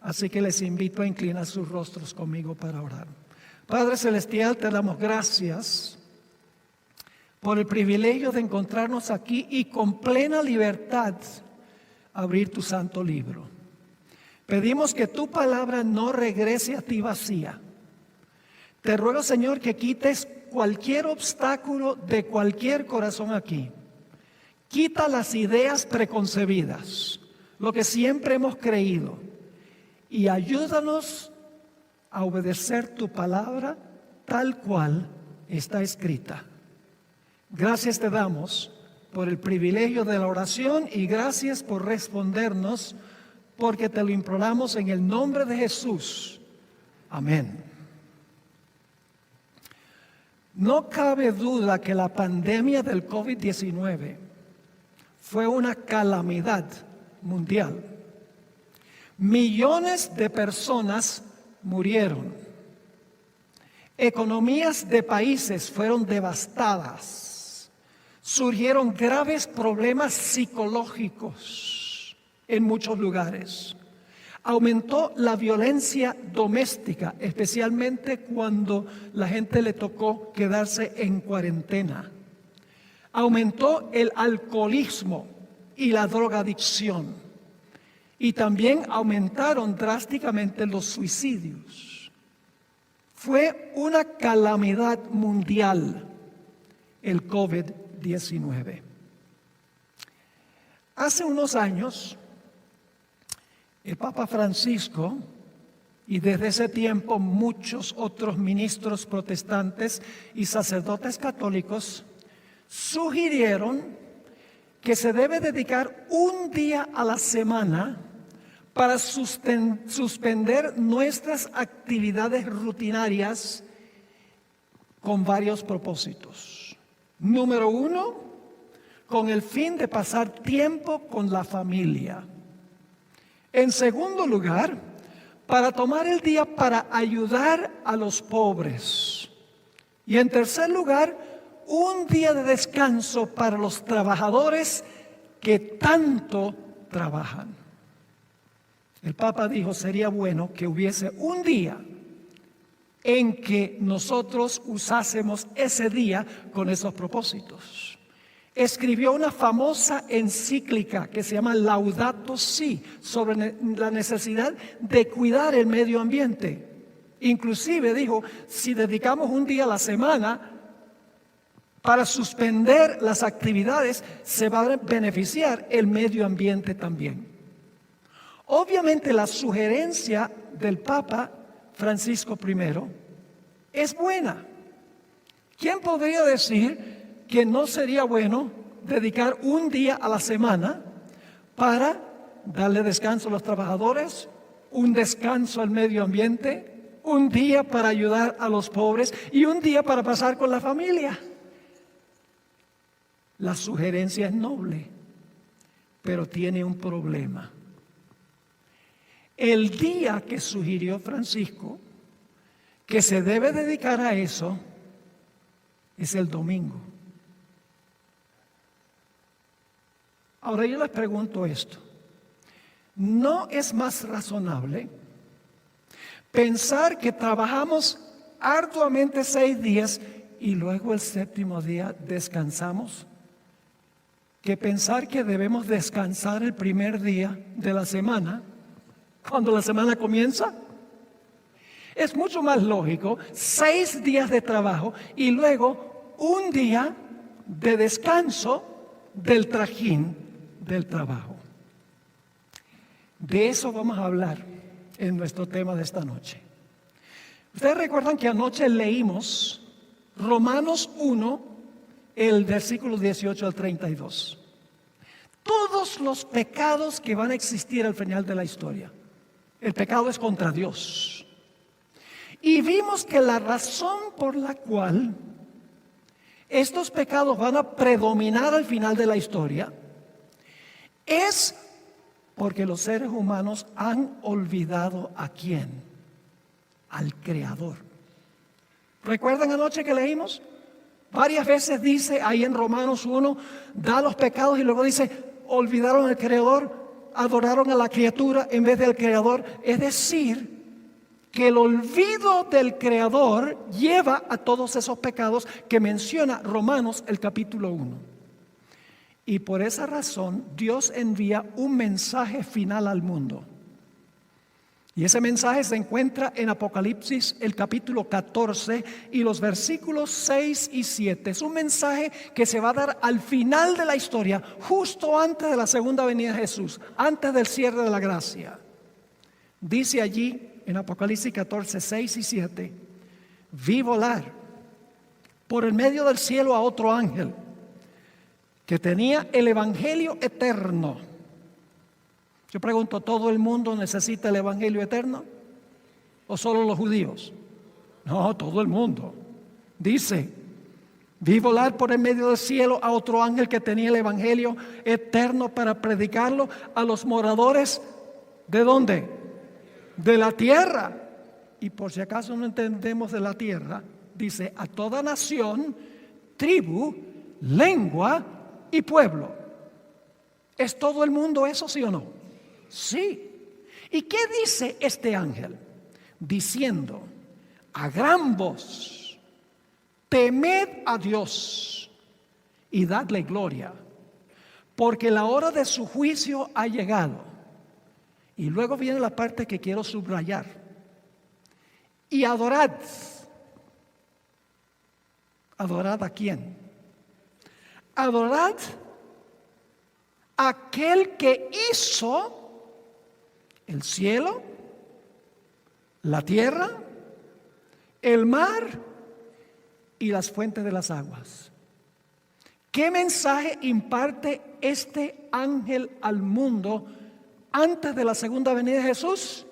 Así que les invito a inclinar sus rostros conmigo para orar. Padre Celestial, te damos gracias por el privilegio de encontrarnos aquí y con plena libertad abrir tu santo libro. Pedimos que tu palabra no regrese a ti vacía. Te ruego, Señor, que quites cualquier obstáculo de cualquier corazón aquí. Quita las ideas preconcebidas, lo que siempre hemos creído, y ayúdanos a obedecer tu palabra tal cual está escrita. Gracias te damos por el privilegio de la oración y gracias por respondernos, porque te lo imploramos en el nombre de Jesús. Amén. No cabe duda que la pandemia del COVID-19 fue una calamidad mundial. Millones de personas murieron. Economías de países fueron devastadas. Surgieron graves problemas psicológicos en muchos lugares. Aumentó la violencia doméstica, especialmente cuando la gente le tocó quedarse en cuarentena. Aumentó el alcoholismo y la drogadicción. Y también aumentaron drásticamente los suicidios. Fue una calamidad mundial el COVID-19. Hace unos años, el Papa Francisco, y desde ese tiempo muchos otros ministros protestantes y sacerdotes católicos, sugirieron que se debe dedicar un día a la semana para suspender nuestras actividades rutinarias con varios propósitos. Número uno, con el fin de pasar tiempo con la familia. En segundo lugar, para tomar el día para ayudar a los pobres. Y en tercer lugar, un día de descanso para los trabajadores que tanto trabajan. El Papa dijo, sería bueno que hubiese un día en que nosotros usásemos ese día con esos propósitos. Escribió una famosa encíclica que se llama Laudato Si, sobre la necesidad de cuidar el medio ambiente. Inclusive dijo, si dedicamos un día a la semana para suspender las actividades, se va a beneficiar el medio ambiente también. Obviamente la sugerencia del Papa Francisco I es buena. ¿Quién podría decir que no sería bueno dedicar un día a la semana para darle descanso a los trabajadores, un descanso al medio ambiente, un día para ayudar a los pobres y un día para pasar con la familia? La sugerencia es noble, pero tiene un problema. El día que sugirió Francisco que se debe dedicar a eso es el domingo. Ahora yo les pregunto esto. ¿No es más razonable pensar que trabajamos arduamente 6 días y luego el 7º día descansamos, que pensar que debemos descansar el primer día de la semana cuando la semana comienza? Es mucho más lógico 6 días de trabajo y luego un día de descanso del trajín del trabajo. De eso vamos a hablar en nuestro tema de esta noche. Ustedes recuerdan que anoche leímos Romanos 1, el versículo 18 al 32. Todos los pecados que van a existir al final de la historia. El pecado es contra Dios. Y vimos que la razón por la cual estos pecados van a predominar al final de la historia es porque los seres humanos han olvidado ¿a quién? Al Creador. ¿Recuerdan anoche que leímos? Varias veces dice ahí en Romanos 1, da los pecados y luego dice, olvidaron al Creador. adoraron a la criatura en vez del Creador. Es decir, que el olvido del Creador lleva a todos esos pecados que menciona Romanos el capítulo 1. Y por esa razón Dios envía un mensaje final al mundo. Y ese mensaje se encuentra en Apocalipsis el capítulo 14 y los versículos 6 y 7. Es un mensaje que se va a dar al final de la historia, justo antes de la segunda venida de Jesús, antes del cierre de la gracia. Dice allí en Apocalipsis 14, 6 y 7: vi volar por el medio del cielo a otro ángel que tenía el evangelio eterno. Yo pregunto, ¿todo el mundo necesita el evangelio eterno? ¿O solo los judíos? No, todo el mundo. Dice: vi volar por el medio del cielo a otro ángel que tenía el evangelio eterno para predicarlo a los moradores. ¿De dónde? De la tierra. Y por si acaso no entendemos de la tierra, dice: a toda nación, tribu, lengua y pueblo. ¿Es todo el mundo eso, sí o no? Sí. ¿Y qué dice este ángel? Diciendo a gran voz: temed a Dios y dadle gloria, porque la hora de su juicio ha llegado. Y luego viene la parte que quiero subrayar: y adorad. ¿Adorad a quién? Adorad a aquel que hizo el cielo, la tierra, el mar y las fuentes de las aguas. ¿Qué mensaje imparte este ángel al mundo antes de la segunda venida de Jesús?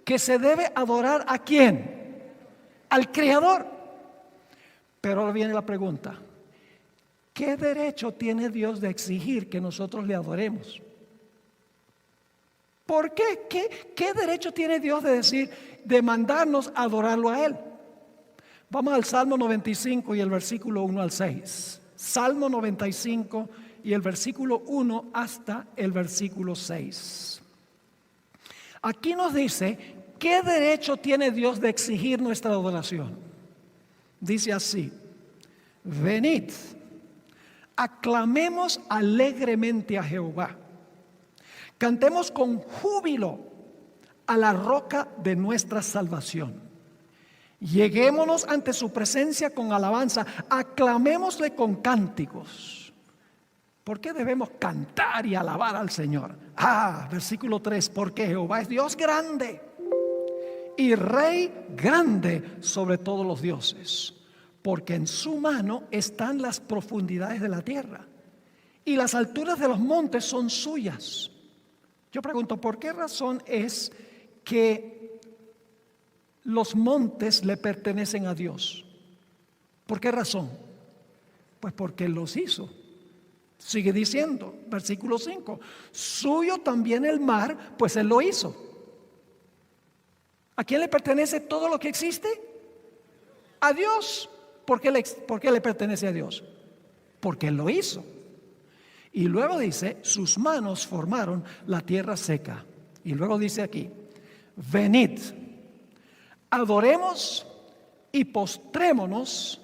Que se debe adorar ¿a quién? Al Creador. Pero ahora viene la pregunta: ¿qué derecho tiene Dios de exigir que nosotros le adoremos? ¿Por qué? ¿Qué derecho tiene Dios de decir, de mandarnos a adorarlo a Él? Vamos al Salmo 95 y el versículo 1 al 6. Salmo 95 y el versículo 1 hasta el versículo 6. Aquí nos dice, ¿qué derecho tiene Dios de exigir nuestra adoración? Dice así: venid, aclamemos alegremente a Jehová. Cantemos con júbilo a la roca de nuestra salvación. Lleguémonos ante su presencia con alabanza. Aclamémosle con cánticos. ¿Por qué debemos cantar y alabar al Señor? Versículo 3: porque Jehová es Dios grande y Rey grande sobre todos los dioses, porque en su mano están las profundidades de la tierra y las alturas de los montes son suyas. Yo pregunto, ¿por qué razón es que los montes le pertenecen a Dios? ¿Por qué razón? Pues porque Él los hizo. Sigue diciendo, versículo 5: suyo también el mar, pues Él lo hizo. ¿A quién le pertenece todo lo que existe? A Dios. ¿Por qué le pertenece a Dios? Porque Él lo hizo. Y luego dice, sus manos formaron la tierra seca. Y luego dice aquí: venid, adoremos y postrémonos,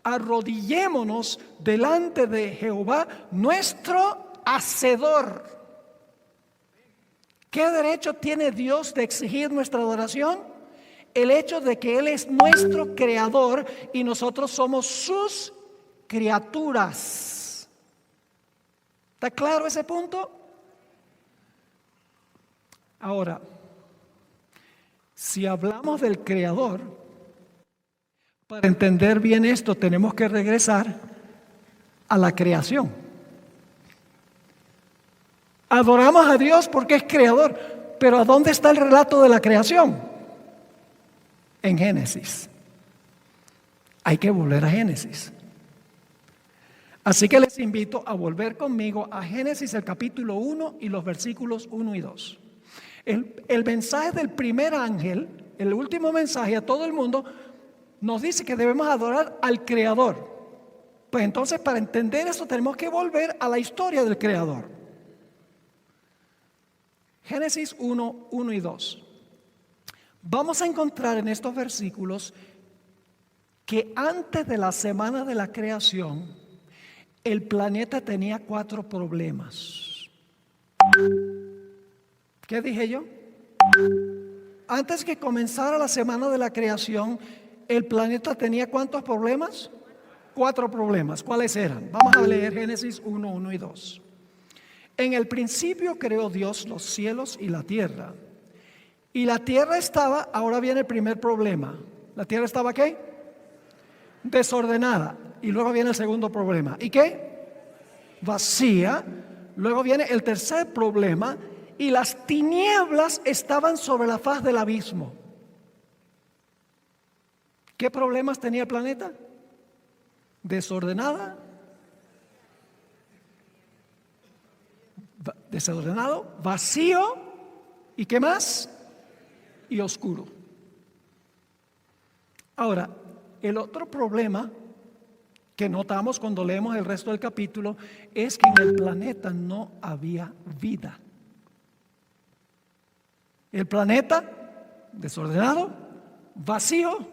arrodillémonos delante de Jehová, nuestro Hacedor. ¿Qué derecho tiene Dios de exigir nuestra adoración? El hecho de que Él es nuestro creador y nosotros somos sus criaturas. ¿Está claro ese punto? Ahora, si hablamos del Creador, para entender bien esto tenemos que regresar a la creación. Adoramos a Dios porque es creador, pero ¿a dónde está el relato de la creación? En Génesis. Hay que volver a Génesis. Así que les invito a volver conmigo a Génesis el capítulo 1 y los versículos 1 y 2. El mensaje del primer ángel, el último mensaje a todo el mundo, nos dice que debemos adorar al Creador. Pues entonces, para entender eso tenemos que volver a la historia del Creador. Génesis 1, 1 y 2. Vamos a encontrar en estos versículos que antes de la semana de la creación, el planeta tenía 4 problemas. ¿Qué dije yo? Antes que comenzara la semana de la creación, el planeta tenía ¿cuántos problemas? 4 problemas. ¿Cuáles eran? Vamos a leer Génesis 1, 1 y 2. En el principio creó Dios los cielos y la tierra. Y la tierra estaba, ahora viene el primer problema. ¿La tierra estaba qué? Desordenada. Y luego viene el segundo problema. ¿Y qué? Vacía. Luego viene el tercer problema. Y las tinieblas estaban sobre la faz del abismo. ¿Qué problemas tenía el planeta? Desordenado, vacío, ¿y qué más? Y oscuro. Ahora, el otro problema que notamos cuando leemos el resto del capítulo es que en el planeta no había vida. El planeta desordenado, vacío,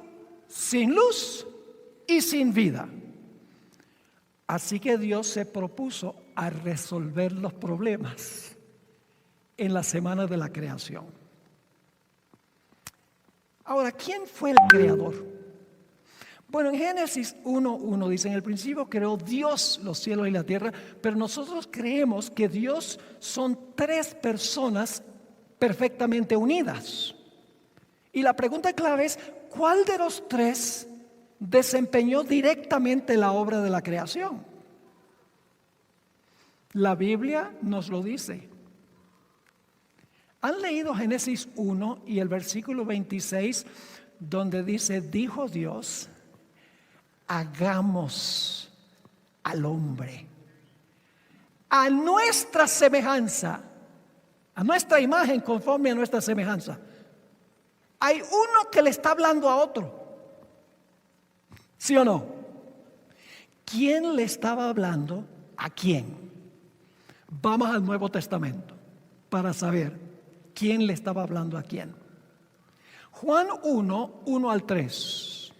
sin luz y sin vida. Así que Dios se propuso a resolver los problemas en la semana de la creación. Ahora, ¿quién fue el creador? Bueno, en Génesis 1:1 dice: en el principio creó Dios los cielos y la tierra, pero nosotros creemos que Dios son 3 personas perfectamente unidas. Y la pregunta clave es: ¿cuál de los 3 desempeñó directamente la obra de la creación? La Biblia nos lo dice. ¿Han leído Génesis 1 y el versículo 26, donde dice: dijo Dios, hagamos al hombre a nuestra semejanza, a nuestra imagen, conforme a nuestra semejanza? Hay uno que le está hablando a otro. ¿Sí o no? ¿Quién le estaba hablando a quién? Vamos al Nuevo Testamento para saber quién le estaba hablando a quién. Juan 1, 1 al 3.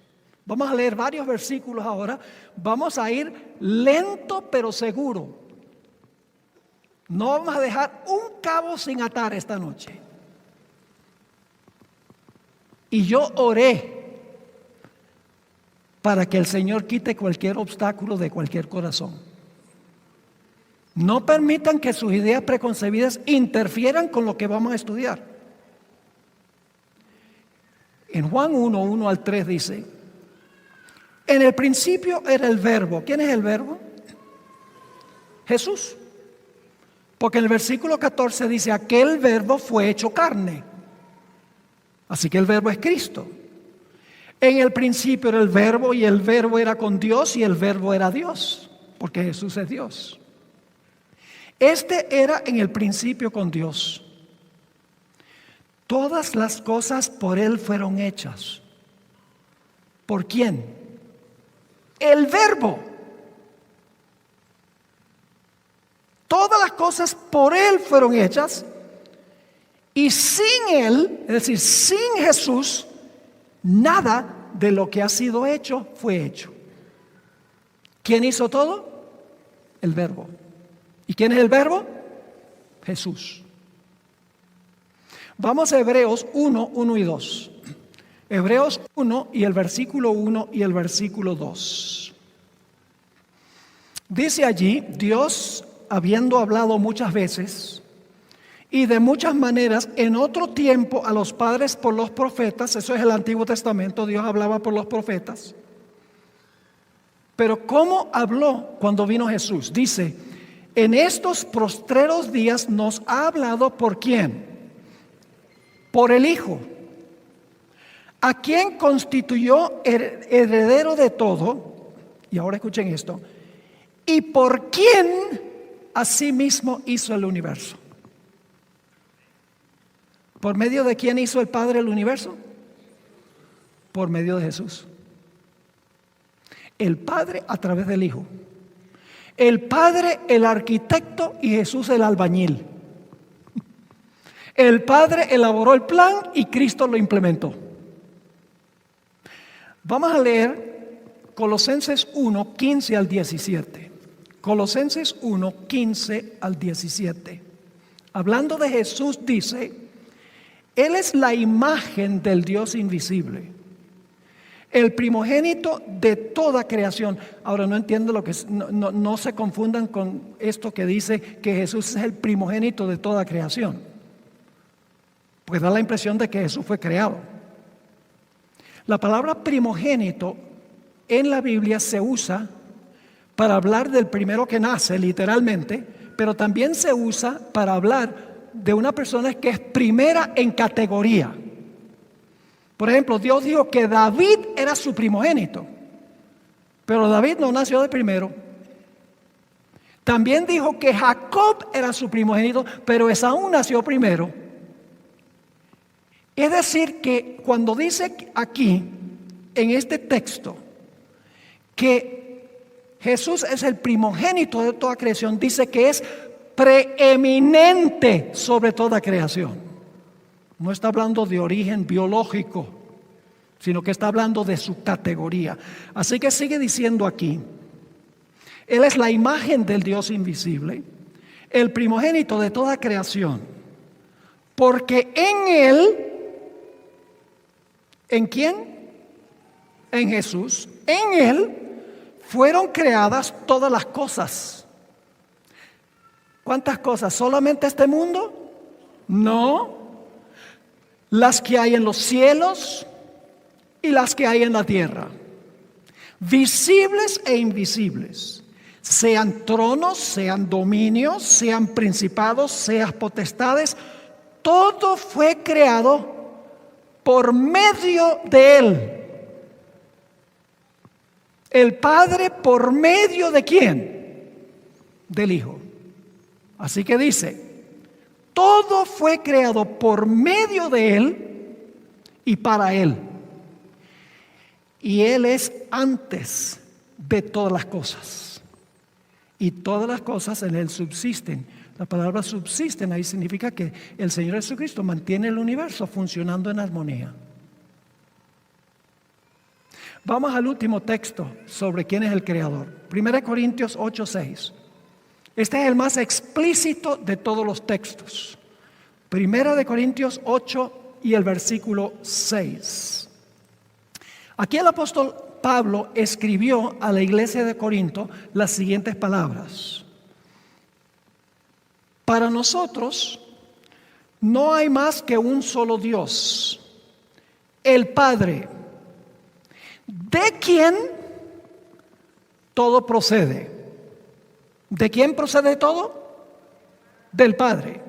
Vamos a leer varios versículos ahora. Vamos a ir lento pero seguro. No vamos a dejar un cabo sin atar esta noche. Y yo oré para que el Señor quite cualquier obstáculo de cualquier corazón. No permitan que sus ideas preconcebidas interfieran con lo que vamos a estudiar. En Juan 1, 1 al 3 dice: en el principio era el verbo. ¿Quién es el verbo? Jesús. Porque en el versículo 14 dice: aquel verbo fue hecho carne. Así que el verbo es Cristo. En el principio era el verbo, y el verbo era con Dios, y el verbo era Dios, porque Jesús es Dios. Este era en el principio con Dios. Todas las cosas por Él fueron hechas. ¿Por quién? El verbo. Todas las cosas por Él fueron hechas, y sin Él, es decir, sin Jesús, nada de lo que ha sido hecho fue hecho. ¿Quién hizo todo? El verbo. ¿Y quién es el verbo? Jesús. Vamos a Hebreos 1, 1 y 2. Hebreos 1 y el versículo 1 y el versículo 2. Dice allí: Dios, habiendo hablado muchas veces y de muchas maneras en otro tiempo a los padres por los profetas. Eso es el Antiguo Testamento, Dios hablaba por los profetas. Pero ¿cómo habló cuando vino Jesús? Dice: en estos postreros días nos ha hablado ¿por quién? Por el Hijo, a quien constituyó heredero de todo. Y ahora escuchen esto: y por quien asimismo hizo el universo. ¿Por medio de quién hizo el Padre el universo? Por medio de Jesús. El Padre a través del Hijo. El Padre el arquitecto y Jesús el albañil. El Padre elaboró el plan y Cristo lo implementó. Vamos a leer Colosenses 1, 15 al 17. Colosenses 1, 15 al 17. Hablando de Jesús dice: Él es la imagen del Dios invisible, el primogénito de toda creación. Ahora no entiendo lo que es, no se confundan con esto que dice que Jesús es el primogénito de toda creación, pues da la impresión de que Jesús fue creado. La palabra primogénito en la Biblia se usa para hablar del primero que nace, literalmente, pero también se usa para hablar de una persona que es primera en categoría. Por ejemplo, Dios dijo que David era su primogénito, pero David no nació de primero. También dijo que Jacob era su primogénito, pero Esaú nació primero. Es decir, que cuando dice aquí, en este texto, que Jesús es el primogénito de toda creación, dice que es preeminente sobre toda creación. No está hablando de origen biológico, sino que está hablando de su categoría. Así que sigue diciendo aquí: Él es la imagen del Dios invisible, el primogénito de toda creación, porque en Él, ¿en quién? En Jesús, en Él fueron creadas todas las cosas. ¿Cuántas cosas? ¿Solamente este mundo? No. Las que hay en los cielos y las que hay en la tierra, visibles e invisibles, sean tronos, sean dominios, sean principados, sean potestades, todo fue creado por medio de Él. El Padre, ¿por medio de quién? Del Hijo. Así que dice: todo fue creado por medio de Él y para Él. Y Él es antes de todas las cosas. Y todas las cosas en Él subsisten. La palabra subsisten ahí significa que el Señor Jesucristo mantiene el universo funcionando en armonía. Vamos al último texto sobre quién es el creador. 1 Corintios 8, 6. Este es el más explícito de todos los textos. 1 Corintios 8 y el versículo 6. Aquí el apóstol Pablo escribió a la iglesia de Corinto las siguientes palabras: para nosotros no hay más que un solo Dios, el Padre, de quien todo procede. ¿De quién procede todo? Del Padre.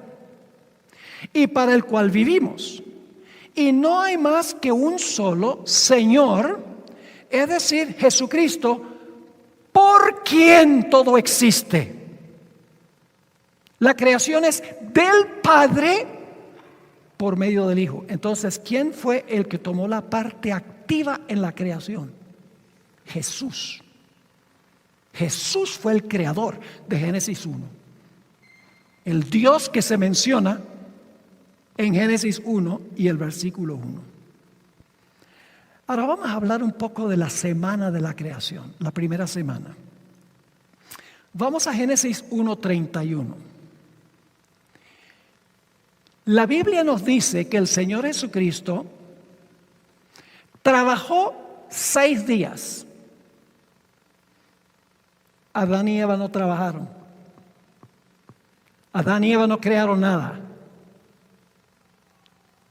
Y para el cual vivimos. Y no hay más que un solo Señor, es decir, Jesucristo, por quien todo existe. La creación es del Padre por medio del Hijo. Entonces, ¿quién fue el que tomó la parte activa en la creación? Jesús. Jesús fue el creador de Génesis 1. El Dios que se menciona en Génesis 1 y el versículo 1. Ahora vamos a hablar un poco de la semana de la creación, la primera semana. Vamos a Génesis 1:31. La Biblia nos dice que el Señor Jesucristo trabajó 6 días. Adán y Eva no trabajaron. Adán y Eva no crearon nada.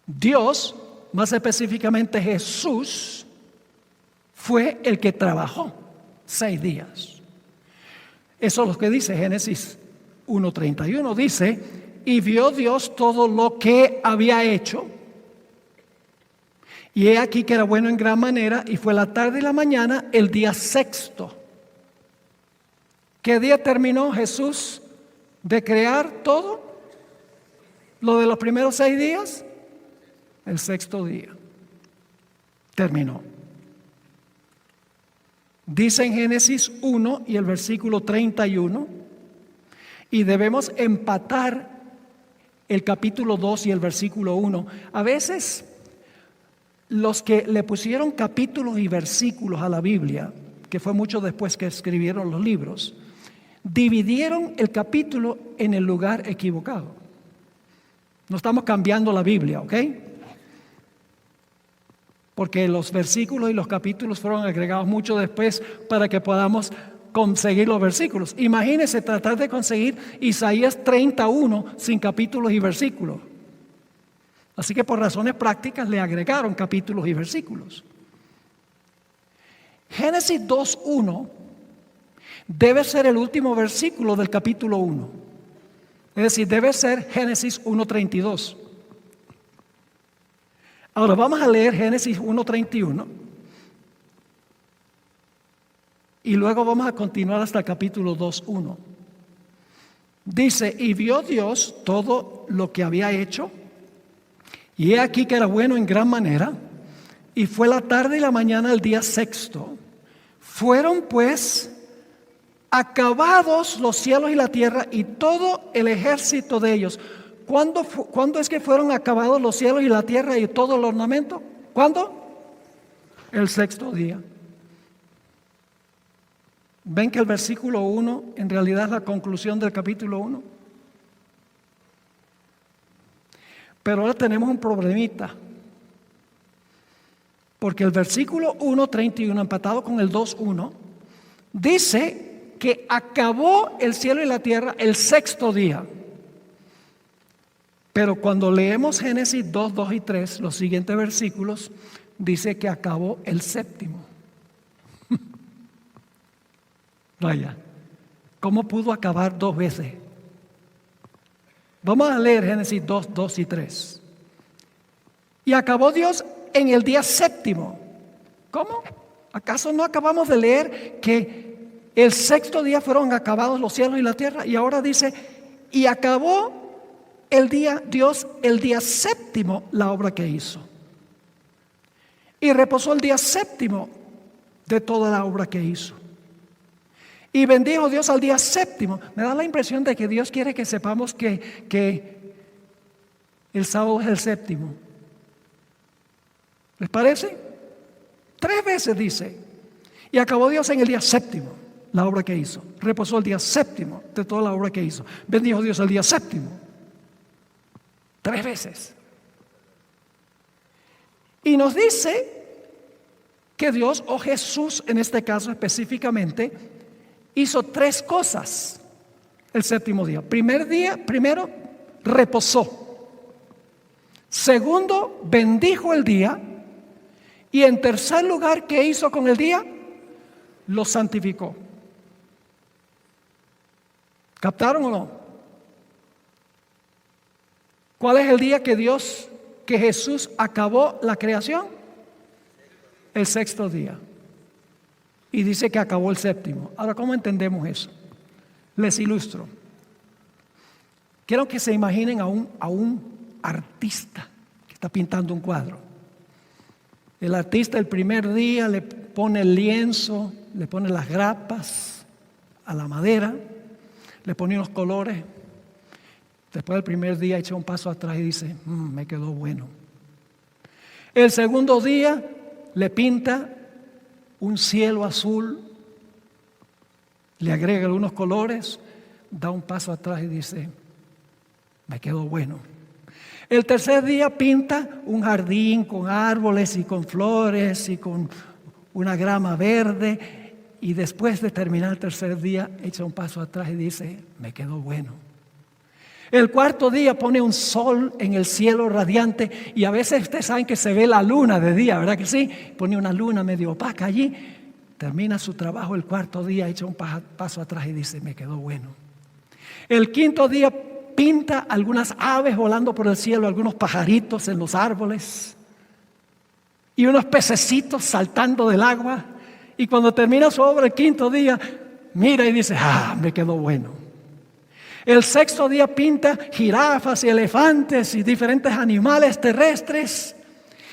Dios, más específicamente Jesús, fue el que trabajó 6 días. Eso es lo que dice Génesis 1:31. Dice: y vio Dios todo lo que había hecho, y he aquí que era bueno en gran manera, y fue la tarde y la mañana el día sexto. ¿Qué día terminó Jesús de crear todo? ¿Lo de los primeros 6 días? El sexto día terminó. Dice en Génesis 1 y el versículo 31, y debemos empatar el capítulo 2 y el versículo 1. A veces los que le pusieron capítulos y versículos a la Biblia, que fue mucho después que escribieron los libros, dividieron el capítulo en el lugar equivocado. No estamos cambiando la Biblia, ¿ok? Porque los versículos y los capítulos fueron agregados mucho después para que podamos conseguir los versículos. Imagínense tratar de conseguir Isaías 31 sin capítulos y versículos. Así que por razones prácticas le agregaron capítulos y versículos. Génesis 2:1 debe ser el último versículo del capítulo 1. Es decir, debe ser Génesis 1:32. Ahora vamos a leer Génesis 1:31 y luego vamos a continuar hasta el capítulo 2:1. Dice: y vio Dios todo lo que había hecho, y he aquí que era bueno en gran manera, y fue la tarde y la mañana del día sexto. Fueron pues acabados los cielos y la tierra y todo el ejército de ellos. ¿Cuándo es que fueron acabados los cielos y la tierra y todo el ornamento? ¿Cuándo? El sexto día. ¿Ven que el versículo 1 en realidad es la conclusión del capítulo 1? Pero ahora tenemos un problemita. Porque el versículo 1:31 empatado con el 2:1 dice que acabó el cielo y la tierra el sexto día. Pero cuando leemos Génesis 2, 2 y 3, los siguientes versículos, dice que acabó el séptimo. Vaya, ¿cómo pudo acabar dos veces? Vamos a leer Génesis 2, 2 y 3. Y acabó Dios en el día séptimo. ¿Cómo? ¿Acaso no acabamos de leer que el sexto día fueron acabados los cielos y la tierra? Y ahora dice, y acabó Dios el día séptimo la obra que hizo. Y reposó el día séptimo de toda la obra que hizo. Y bendijo Dios al día séptimo. Me da la impresión de que Dios quiere que sepamos que el sábado es el séptimo. ¿Les parece? 3 veces dice. Y acabó Dios en el día séptimo la obra que hizo. Reposó el día séptimo de toda la obra que hizo. Bendijo Dios al día séptimo. 3 veces. Y nos dice que Dios, o Jesús en este caso específicamente, hizo 3 cosas el séptimo día. Primero, reposó. Segundo, bendijo el día. Y en tercer lugar, ¿qué hizo con el día? Lo santificó. ¿Captaron o no? ¿Cuál es el día que Jesús acabó la creación? El sexto día. Y dice que acabó el séptimo. Ahora, ¿cómo entendemos eso? Les ilustro. Quiero que se imaginen a un artista que está pintando un cuadro. El artista el primer día le pone el lienzo, le pone las grapas a la madera, le pone unos colores. Después del primer día echa un paso atrás y dice, me quedó bueno. El segundo día le pinta un cielo azul, le agrega algunos colores, da un paso atrás y dice, me quedó bueno. El tercer día pinta un jardín con árboles y con flores y con una grama verde, y después de terminar el tercer día echa un paso atrás y dice, me quedó bueno. El cuarto día pone un sol en el cielo radiante, y a veces ustedes saben que se ve la luna de día, ¿verdad que sí? Pone una luna medio opaca allí, termina su trabajo el cuarto día, echa un paso atrás y dice, me quedó bueno. El quinto día pinta algunas aves volando por el cielo, algunos pajaritos en los árboles y unos pececitos saltando del agua. Y cuando termina su obra el quinto día, mira y dice, me quedó bueno. El sexto día pinta jirafas y elefantes y diferentes animales terrestres.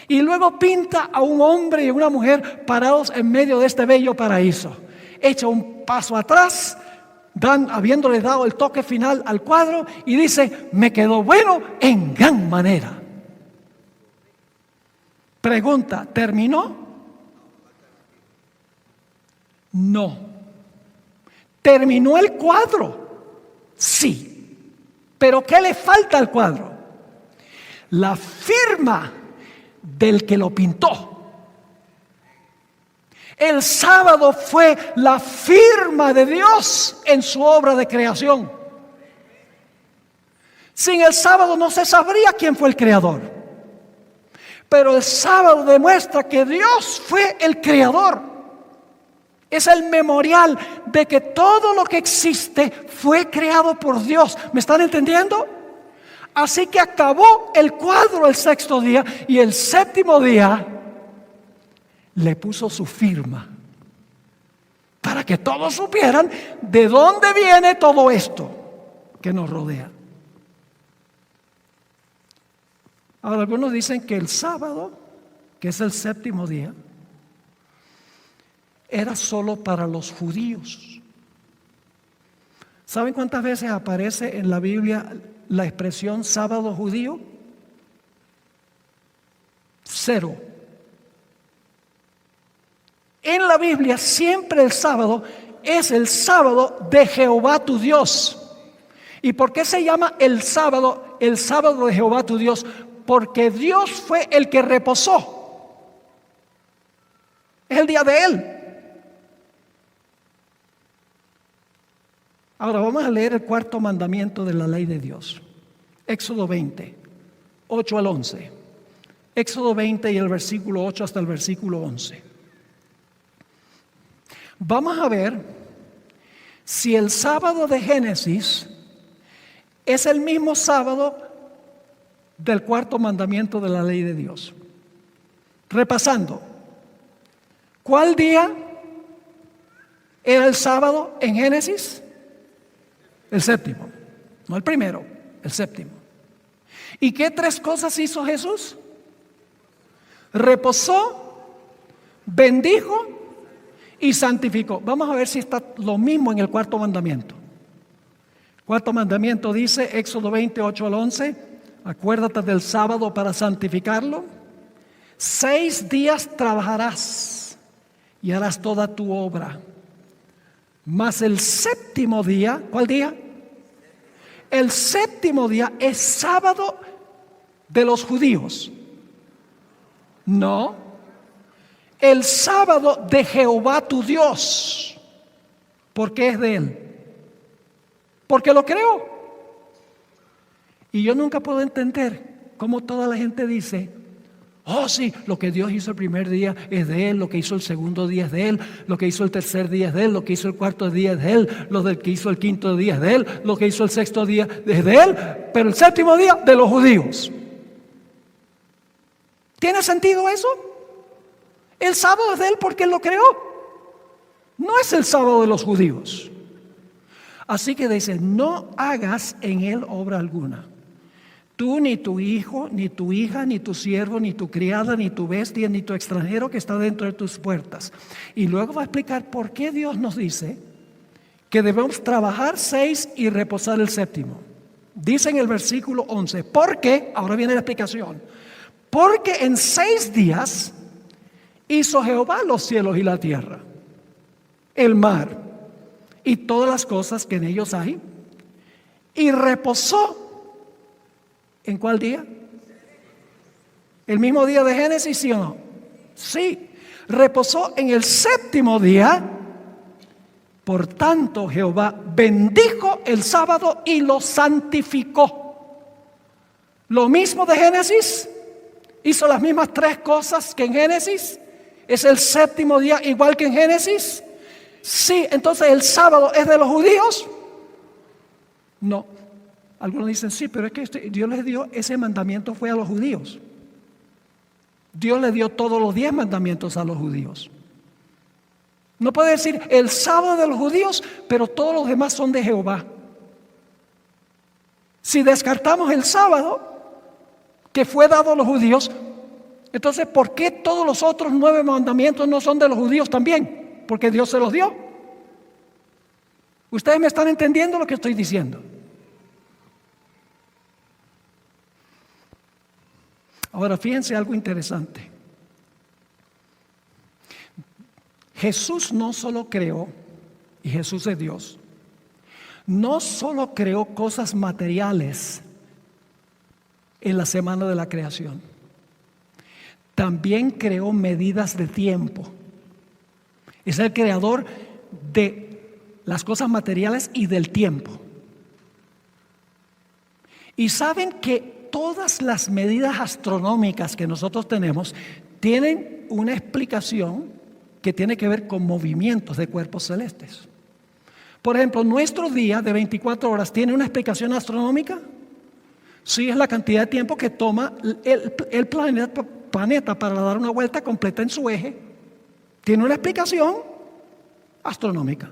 Y luego pinta a un hombre y una mujer parados en medio de este bello paraíso. Echa un paso atrás, habiéndole dado el toque final al cuadro, y dice: me quedó bueno en gran manera. Pregunta: ¿terminó? No. ¿Terminó el cuadro? Sí. ¿Pero qué le falta al cuadro? La firma del que lo pintó. El sábado fue la firma de Dios en su obra de creación. Sin el sábado no se sabría quién fue el creador. Pero el sábado demuestra que Dios fue el creador. Es el memorial de que todo lo que existe fue creado por Dios. ¿Me están entendiendo? Así que acabó el cuadro el sexto día, y el séptimo día le puso su firma para que todos supieran de dónde viene todo esto que nos rodea. Ahora, algunos dicen que el sábado, que es el séptimo día, era solo para los judíos. ¿Saben cuántas veces aparece en la Biblia la expresión sábado judío? 0. En la Biblia siempre el sábado es el sábado de Jehová tu Dios. ¿Y por qué se llama el sábado de Jehová tu Dios? Porque Dios fue el que reposó. Es el día de Él. Ahora vamos a leer el cuarto mandamiento de la ley de Dios. Éxodo 20, 8 al 11. Éxodo 20 y el versículo 8 hasta el versículo 11. Vamos a ver si el sábado de Génesis es el mismo sábado del cuarto mandamiento de la ley de Dios. Repasando, ¿cuál día era el sábado en Génesis? El séptimo, no el primero, el séptimo. ¿Y qué 3 cosas hizo Jesús? Reposó, bendijo y santificó. Vamos a ver si está lo mismo en el cuarto mandamiento. Cuarto mandamiento dice, Éxodo 28 al 11, acuérdate del sábado para santificarlo. 6 días trabajarás y harás toda tu obra. Mas el séptimo día, ¿cuál día? El séptimo día es sábado de los judíos. No, el sábado de Jehová tu Dios. ¿Por qué es de Él? Porque lo creó. Y yo nunca puedo entender cómo toda la gente dice: oh sí, lo que Dios hizo el primer día es de Él, lo que hizo el segundo día es de Él, lo que hizo el tercer día es de Él, lo que hizo el cuarto día es de Él, lo que hizo el quinto día es de Él, lo que hizo el sexto día es de Él, pero el séptimo día de los judíos. ¿Tiene sentido eso? El sábado es de Él porque Él lo creó. No es el sábado de los judíos. Así que dice: no hagas en Él obra alguna. Tú, ni tu hijo, ni tu hija, ni tu siervo, ni tu criada, ni tu bestia, ni tu extranjero que está dentro de tus puertas. Y luego va a explicar por qué Dios nos dice que debemos trabajar 6 y reposar el séptimo. Dice en el versículo 11, porque, ahora viene la explicación, porque en 6 días hizo Jehová los cielos y la tierra, el mar y todas las cosas que en ellos hay, y reposó. ¿En cuál día? ¿El mismo día de Génesis, sí o no? Sí, reposó en el séptimo día. Por tanto, Jehová bendijo el sábado y lo santificó. Lo mismo de Génesis, hizo las mismas 3 cosas que en Génesis. ¿Es el séptimo día igual que en Génesis? Sí, entonces el sábado es de los judíos. No. Algunos dicen, sí, pero es que Dios les dio, ese mandamiento fue a los judíos. Dios le dio todos los 10 mandamientos a los judíos. No puede decir el sábado de los judíos, pero todos los demás son de Jehová. Si descartamos el sábado que fue dado a los judíos, entonces ¿por qué todos los otros 9 mandamientos no son de los judíos también? Porque Dios se los dio. ¿Ustedes me están entendiendo lo que estoy diciendo? Ahora, fíjense algo interesante. Jesús no solo creó, y Jesús es Dios, no solo creó cosas materiales en la semana de la creación, también creó medidas de tiempo. Es el creador de las cosas materiales y del tiempo. Y saben que todas las medidas astronómicas que nosotros tenemos tienen una explicación que tiene que ver con movimientos de cuerpos celestes. Por ejemplo, nuestro día de 24 horas tiene una explicación astronómica. Sí, es la cantidad de tiempo que toma el planeta para dar una vuelta completa en su eje. Tiene una explicación astronómica.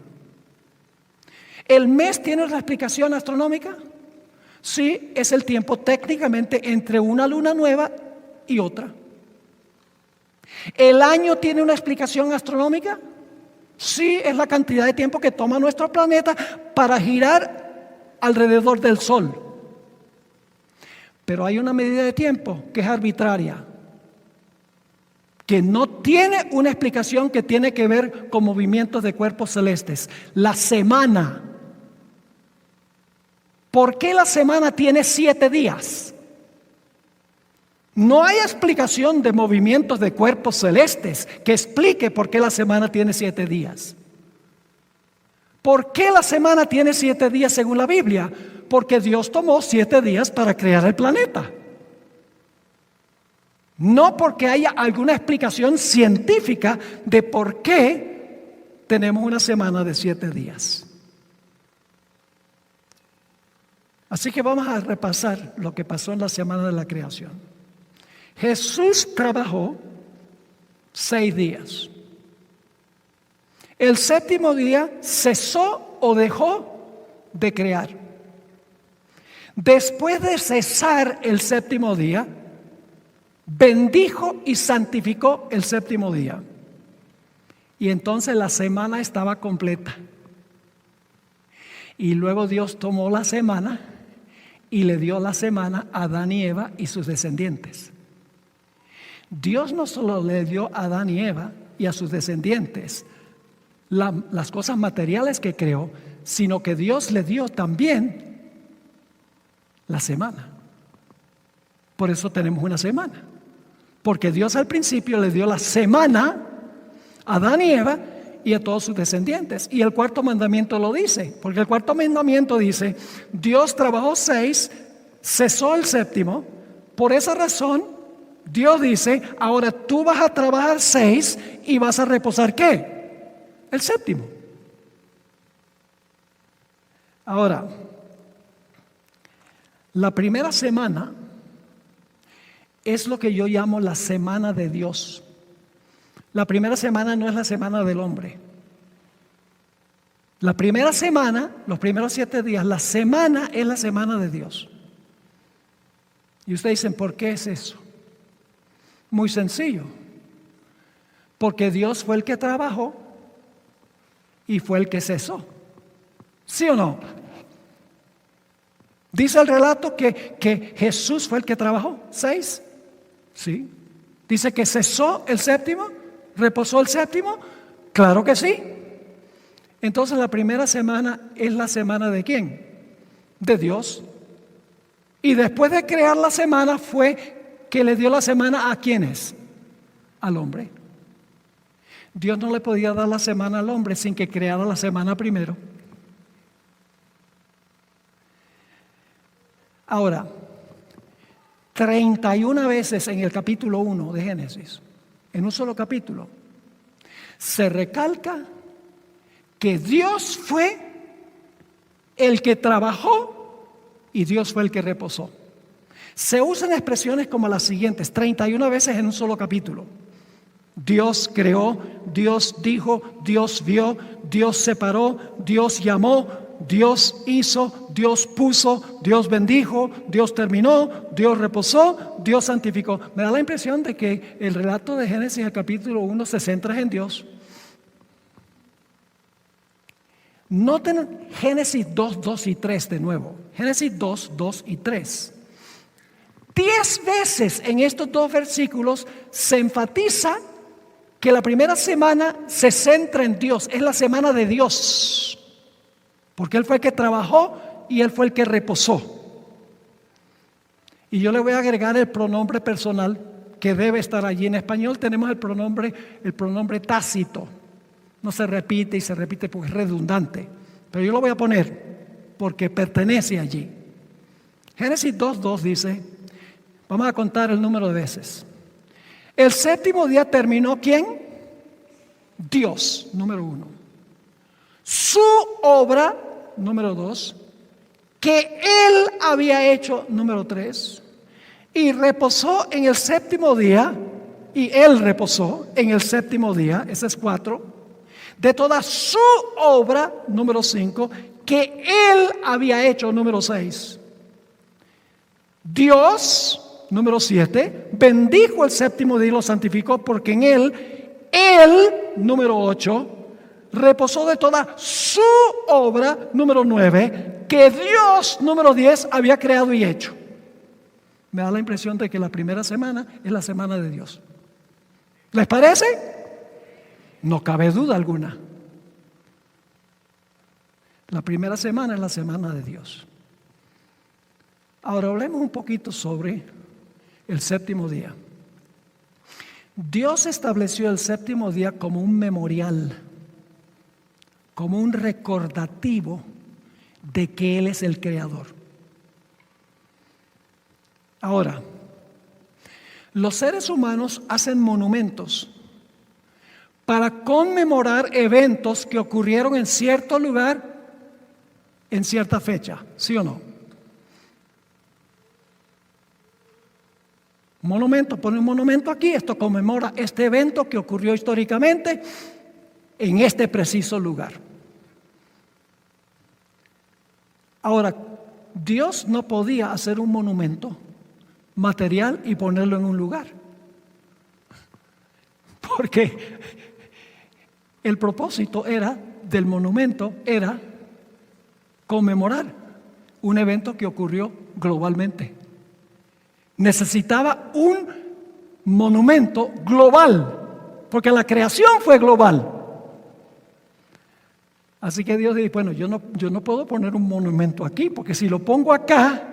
¿El mes tiene una explicación astronómica? Sí, es el tiempo técnicamente entre una luna nueva y otra. ¿El año tiene una explicación astronómica? Sí, es la cantidad de tiempo que toma nuestro planeta para girar alrededor del Sol. Pero hay una medida de tiempo que es arbitraria, que no tiene una explicación que tiene que ver con movimientos de cuerpos celestes. La semana. ¿Por qué la semana tiene 7 días? No hay explicación de movimientos de cuerpos celestes que explique por qué la semana tiene 7 días. ¿Por qué la semana tiene 7 días según la Biblia? Porque Dios tomó 7 días para crear el planeta. No porque haya alguna explicación científica de por qué tenemos una semana de 7 días. Así que vamos a repasar lo que pasó en la semana de la creación. Jesús trabajó 6 días. El séptimo día cesó o dejó de crear. Después de cesar el séptimo día, bendijo y santificó el séptimo día. Y entonces la semana estaba completa. Y luego Dios tomó la semana y le dio la semana a Adán y Eva y sus descendientes. Dios no solo le dio a Adán y Eva y a sus descendientes las cosas materiales que creó, sino que Dios le dio también la semana. Por eso tenemos una semana. Porque Dios al principio le dio la semana a Adán y Eva y a todos sus descendientes. Y el cuarto mandamiento lo dice, porque el cuarto mandamiento dice, Dios trabajó 6, cesó el séptimo. Por esa razón, Dios dice, ahora tú vas a trabajar 6 y vas a reposar ¿qué? El séptimo. Ahora, la primera semana es lo que yo llamo la semana de Dios. La primera semana no es la semana del hombre. La primera semana, los primeros 7 días, la semana es la semana de Dios. Y ustedes dicen, ¿por qué es eso? Muy sencillo. Porque Dios fue el que trabajó y fue el que cesó. ¿Sí o no? Dice el relato que Jesús fue el que trabajó 6. Sí. Dice que cesó el séptimo, reposó el séptimo. Claro que sí. Entonces la primera semana es la semana ¿de quién? De Dios. Y después de crear la semana fue que le dio la semana ¿a quiénes? Al hombre. Dios no le podía dar la semana al hombre sin que creara la semana primero. Ahora, 31 veces en el capítulo 1 de Génesis, en un solo capítulo, se recalca que Dios fue el que trabajó y Dios fue el que reposó. Se usan expresiones como las siguientes, 31 veces en un solo capítulo. Dios creó, Dios dijo, Dios vio, Dios separó, Dios llamó, Dios hizo, Dios puso, Dios bendijo, Dios terminó, Dios reposó, Dios santificó. Me da la impresión de que el relato de Génesis, el capítulo 1, se centra en Dios. Noten Génesis 2, 2 y 3 de nuevo. Génesis 2, 2 y 3. 10 veces en estos dos versículos se enfatiza que la primera semana se centra en Dios. Es la semana de Dios. Porque Él fue el que trabajó y Él fue el que reposó. Y yo le voy a agregar el pronombre personal que debe estar allí. En español tenemos el pronombre tácito. No se repite y se repite porque es redundante. Pero yo lo voy a poner porque pertenece allí. Génesis 2:2 dice, vamos a contar el número de veces. El séptimo día terminó, ¿quién? Dios, número 1. Su obra, número 2, que Él había hecho, número 3, y reposó en el séptimo día, y Él reposó en el séptimo día, ese es 4, de toda su obra, número 5, que Él había hecho, número 6. Dios, número 7, bendijo el séptimo día y lo santificó porque en Él, número 8, reposó de toda su obra, número 9, que Dios, número 10, había creado y hecho. Me da la impresión de que la primera semana es la semana de Dios. ¿Les parece? No cabe duda alguna. La primera semana es la semana de Dios. Ahora hablemos un poquito sobre el séptimo día. Dios estableció el séptimo día como un memorial, como un recordativo de que Él es el creador. Ahora, los seres humanos hacen monumentos para conmemorar eventos que ocurrieron en cierto lugar, en cierta fecha, ¿sí o no? Monumento, pone un monumento aquí, esto conmemora este evento que ocurrió históricamente en este preciso lugar. Ahora, Dios no podía hacer un monumento material y ponerlo en un lugar, porque el propósito del monumento era conmemorar un evento que ocurrió globalmente. Necesitaba un monumento global, porque la creación fue global. Así que Dios dice, bueno, yo no puedo poner un monumento aquí, porque si lo pongo acá,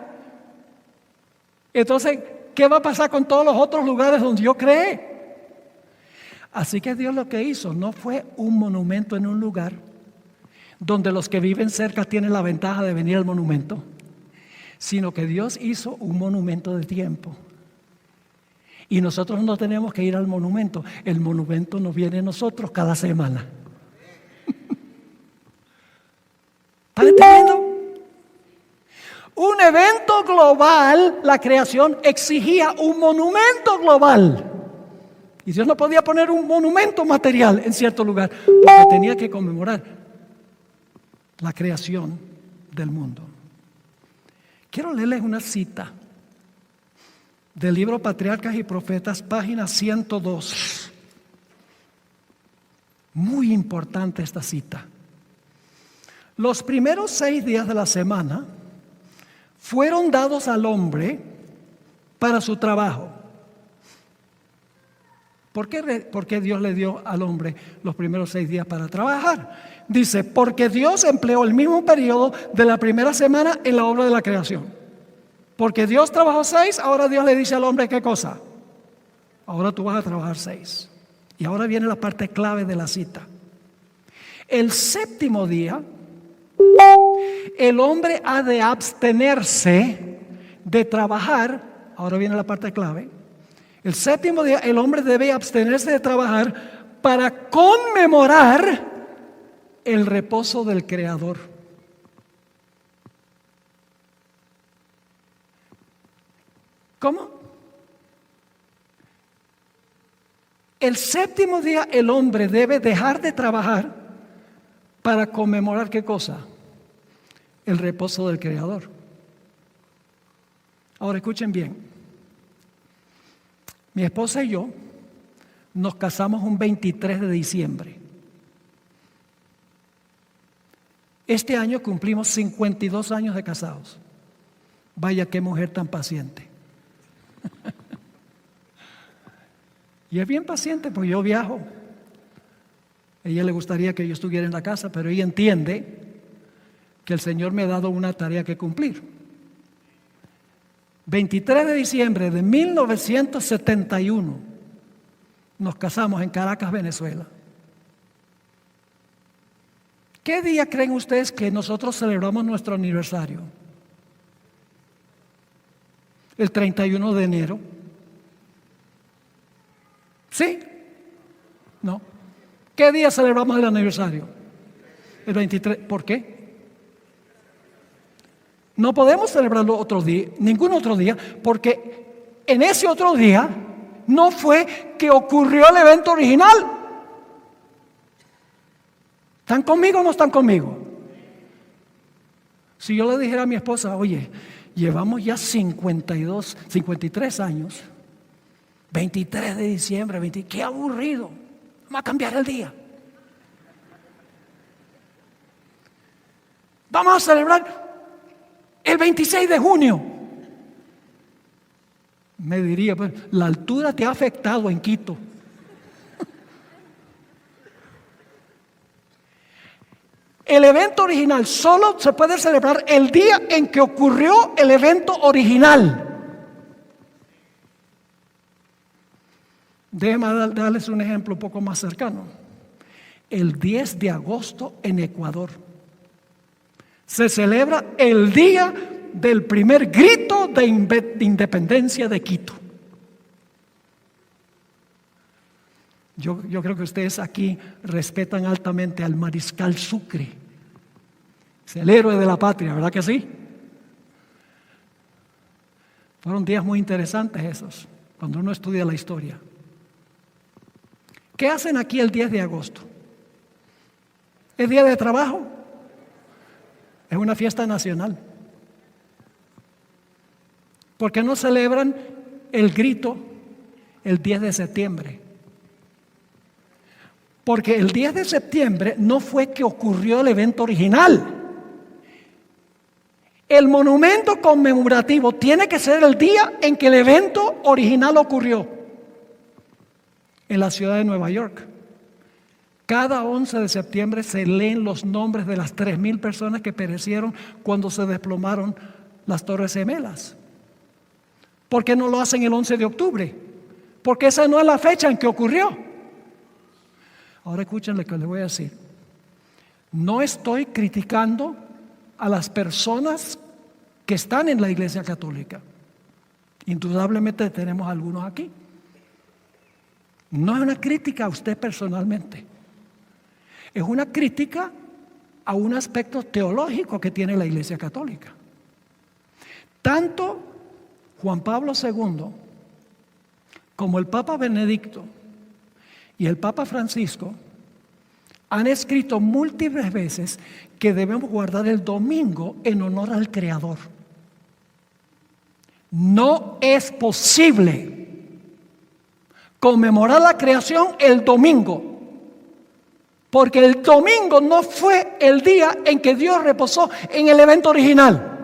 entonces, ¿qué va a pasar con todos los otros lugares donde yo creé? Así que Dios lo que hizo no fue un monumento en un lugar donde los que viven cerca tienen la ventaja de venir al monumento, sino que Dios hizo un monumento de tiempo. Y nosotros no tenemos que ir al monumento. El monumento nos viene a nosotros cada semana. ¿Están entendiendo? Un evento global, la creación exigía un monumento global. Y Dios no podía poner un monumento material en cierto lugar, porque tenía que conmemorar la creación del mundo. Quiero leerles una cita del libro Patriarcas y Profetas, página 102. Muy importante esta cita. Los primeros 6 días de la semana fueron dados al hombre para su trabajo. ¿Por qué Dios le dio al hombre los primeros 6 días para trabajar? Dice, porque Dios empleó el mismo periodo de la primera semana en la obra de la creación. Porque Dios trabajó 6, ahora Dios le dice al hombre, ¿qué cosa? Ahora tú vas a trabajar 6. Y ahora viene la parte clave de la cita. El séptimo día, el hombre ha de abstenerse de trabajar. Ahora viene la parte clave. El séptimo día el hombre debe abstenerse de trabajar para conmemorar el reposo del Creador. ¿Cómo? El séptimo día el hombre debe dejar de trabajar para conmemorar ¿qué cosa? El reposo del Creador. Ahora escuchen bien. Mi esposa y yo nos casamos un 23 de diciembre. Este año cumplimos 52 años de casados. Vaya qué mujer tan paciente. Y es bien paciente porque yo viajo. A ella le gustaría que yo estuviera en la casa, pero ella entiende que el Señor me ha dado una tarea que cumplir. 23 de diciembre de 1971 nos casamos en Caracas, Venezuela. ¿Qué día creen ustedes que nosotros celebramos nuestro aniversario? El 31 de enero. ¿Sí? ¿No? ¿Qué día celebramos el aniversario? El 23. ¿Por qué? No podemos celebrarlo otro día, ningún otro día, porque en ese otro día no fue que ocurrió el evento original. ¿Están conmigo o no están conmigo? Si yo le dijera a mi esposa, oye, llevamos ya 53 años, 23 de diciembre, qué aburrido, vamos a cambiar el día. Vamos a celebrar el 26 de junio. Me diría, pues, la altura te ha afectado en Quito. El evento original solo se puede celebrar el día en que ocurrió el evento original. Déjenme darles un ejemplo un poco más cercano. El 10 de agosto en Ecuador se celebra el día del primer grito de independencia de Quito. Yo creo que ustedes aquí respetan altamente al mariscal Sucre. Es el héroe de la patria, ¿verdad que sí? Fueron días muy interesantes esos, cuando uno estudia la historia. ¿Qué hacen aquí el 10 de agosto? ¿Es día de trabajo? Es una fiesta nacional. ¿Por qué no celebran el grito el 10 de septiembre? Porque el 10 de septiembre no fue que ocurrió el evento original. El monumento conmemorativo tiene que ser el día en que el evento original ocurrió. En la ciudad de Nueva York, cada 11 de septiembre se leen los nombres de las 3,000 personas que perecieron cuando se desplomaron las Torres Gemelas. ¿Por qué no lo hacen el 11 de octubre? Porque esa no es la fecha en que ocurrió. Ahora escuchen lo que les voy a decir. No estoy criticando a las personas que están en la Iglesia Católica. Indudablemente tenemos algunos aquí. No es una crítica a usted personalmente. Es una crítica a un aspecto teológico que tiene la Iglesia Católica. Tanto Juan Pablo II como el Papa Benedicto y el Papa Francisco han escrito múltiples veces que debemos guardar el domingo en honor al Creador. No es posible conmemorar la creación el domingo, porque el domingo no fue el día en que Dios reposó en el evento original.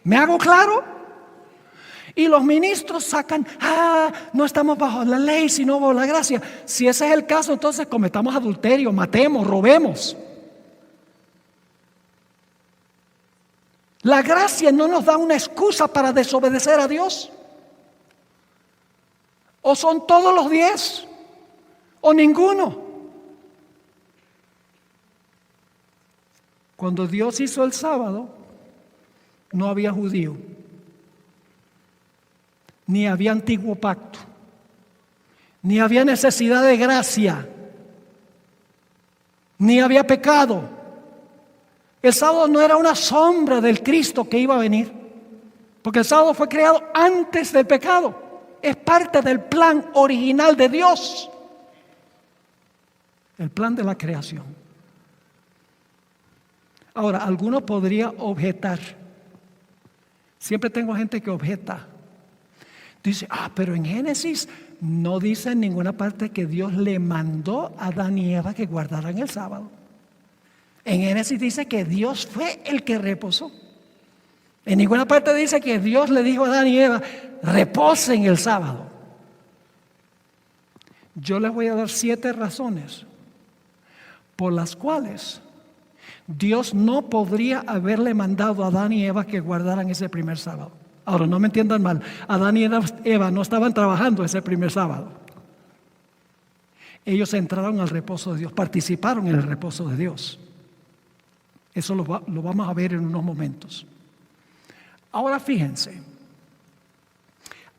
¿Me hago claro? Y los ministros sacan, no estamos bajo la ley, sino bajo la gracia. Si ese es el caso, entonces cometamos adulterio, matemos, robemos. La gracia no nos da una excusa para desobedecer a Dios. O son todos los 10, o ninguno. Cuando Dios hizo el sábado, no había judío, ni había antiguo pacto, ni había necesidad de gracia, ni había pecado. El sábado no era una sombra del Cristo que iba a venir, porque el sábado fue creado antes del pecado. Es parte del plan original de Dios, el plan de la creación. Ahora, alguno podría objetar. Siempre tengo gente que objeta. Dice, pero en Génesis no dice en ninguna parte que Dios le mandó a Adán y Eva que guardaran el sábado. En Génesis dice que Dios fue el que reposó. En ninguna parte dice que Dios le dijo a Adán y Eva, reposen el sábado. Yo les voy a dar 7 razones por las cuales Dios no podría haberle mandado a Adán y Eva que guardaran ese primer sábado. Ahora, no me entiendan mal, Adán y Eva no estaban trabajando ese primer sábado. Ellos entraron al reposo de Dios, participaron en el reposo de Dios. Eso lo vamos a ver en unos momentos. Ahora fíjense,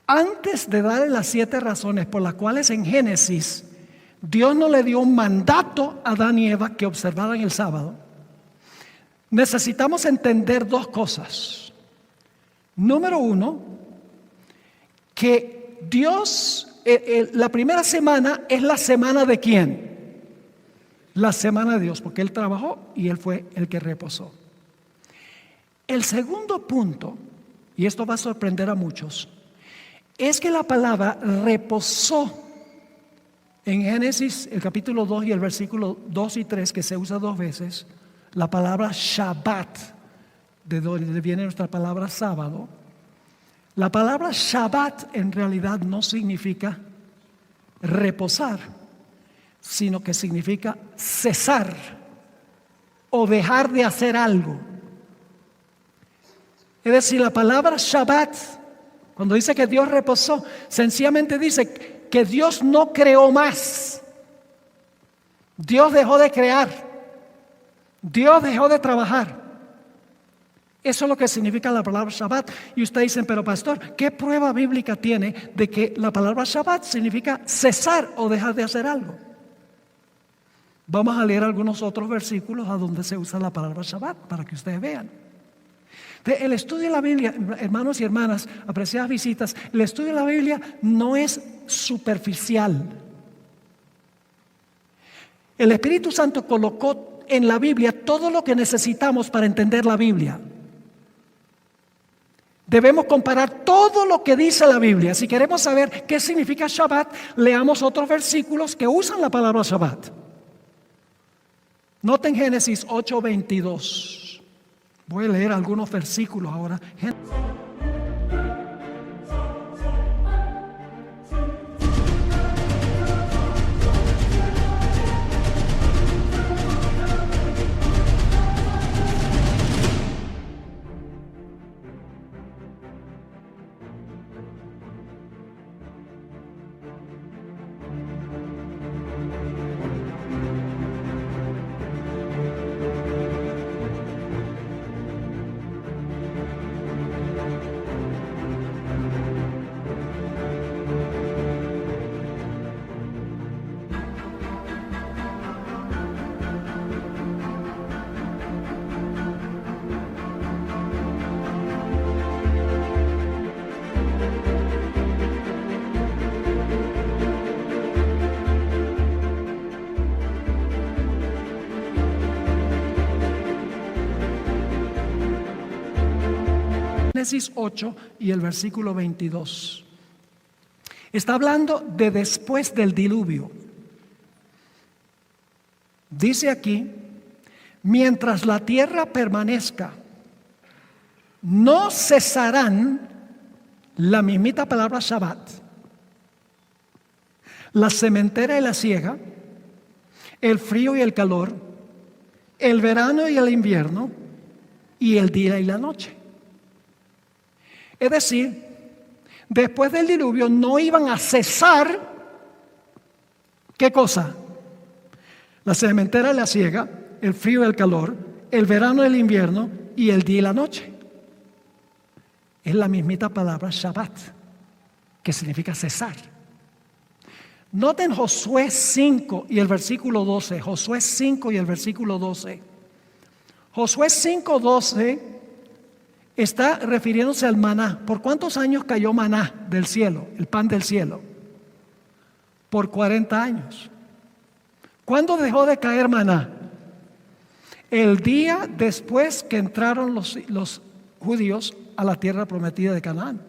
antes de darle las 7 razones por las cuales en Génesis Dios no le dio un mandato a Adán y Eva que observaran el sábado, necesitamos entender 2 cosas. Número 1, que Dios, la primera semana es la semana de ¿quién? La semana de Dios, porque Él trabajó y Él fue el que reposó. El segundo punto, y esto va a sorprender a muchos, es que la palabra reposó en Génesis, el capítulo 2 y el versículo 2 y 3, que se usa 2 veces, la palabra Shabbat, de donde viene nuestra palabra sábado. La palabra Shabbat en realidad no significa reposar, sino que significa cesar o dejar de hacer algo. Es decir, la palabra Shabbat, cuando dice que Dios reposó, sencillamente dice que Dios no creó más. Dios dejó de crear. Dios dejó de trabajar. Eso es lo que significa la palabra Shabbat. Y ustedes dicen, pero pastor, ¿qué prueba bíblica tiene de que la palabra Shabbat significa cesar o dejar de hacer algo? Vamos a leer algunos otros versículos a donde se usa la palabra Shabbat para que ustedes vean. El estudio de la Biblia, hermanos y hermanas, apreciadas visitas, el estudio de la Biblia no es superficial. El Espíritu Santo colocó en la Biblia todo lo que necesitamos para entender la Biblia. Debemos comparar todo lo que dice la Biblia. Si queremos saber qué significa Shabbat, leamos otros versículos que usan la palabra Shabbat. Noten Génesis 8:22. Voy a leer algunos versículos ahora. Génesis 8 y el versículo 22. Está hablando de después del diluvio. Dice aquí, mientras la tierra permanezca, no cesarán, la mismita palabra Shabbat, la sementera y la siega, el frío y el calor, el verano y el invierno, y el día y la noche. Es decir, después del diluvio no iban a cesar, ¿qué cosa? La sementera y la siega, el frío y el calor, el verano y el invierno, y el día y la noche. Es la mismita palabra Shabbat, que significa cesar. Noten Josué 5 y el versículo 12. Josué 5 y el versículo 12. Josué 5:12 está refiriéndose al maná. ¿Por cuántos años cayó maná del cielo, el pan del cielo? Por 40 años. ¿Cuándo dejó de caer maná? El día después que entraron los judíos a la tierra prometida de Canaán.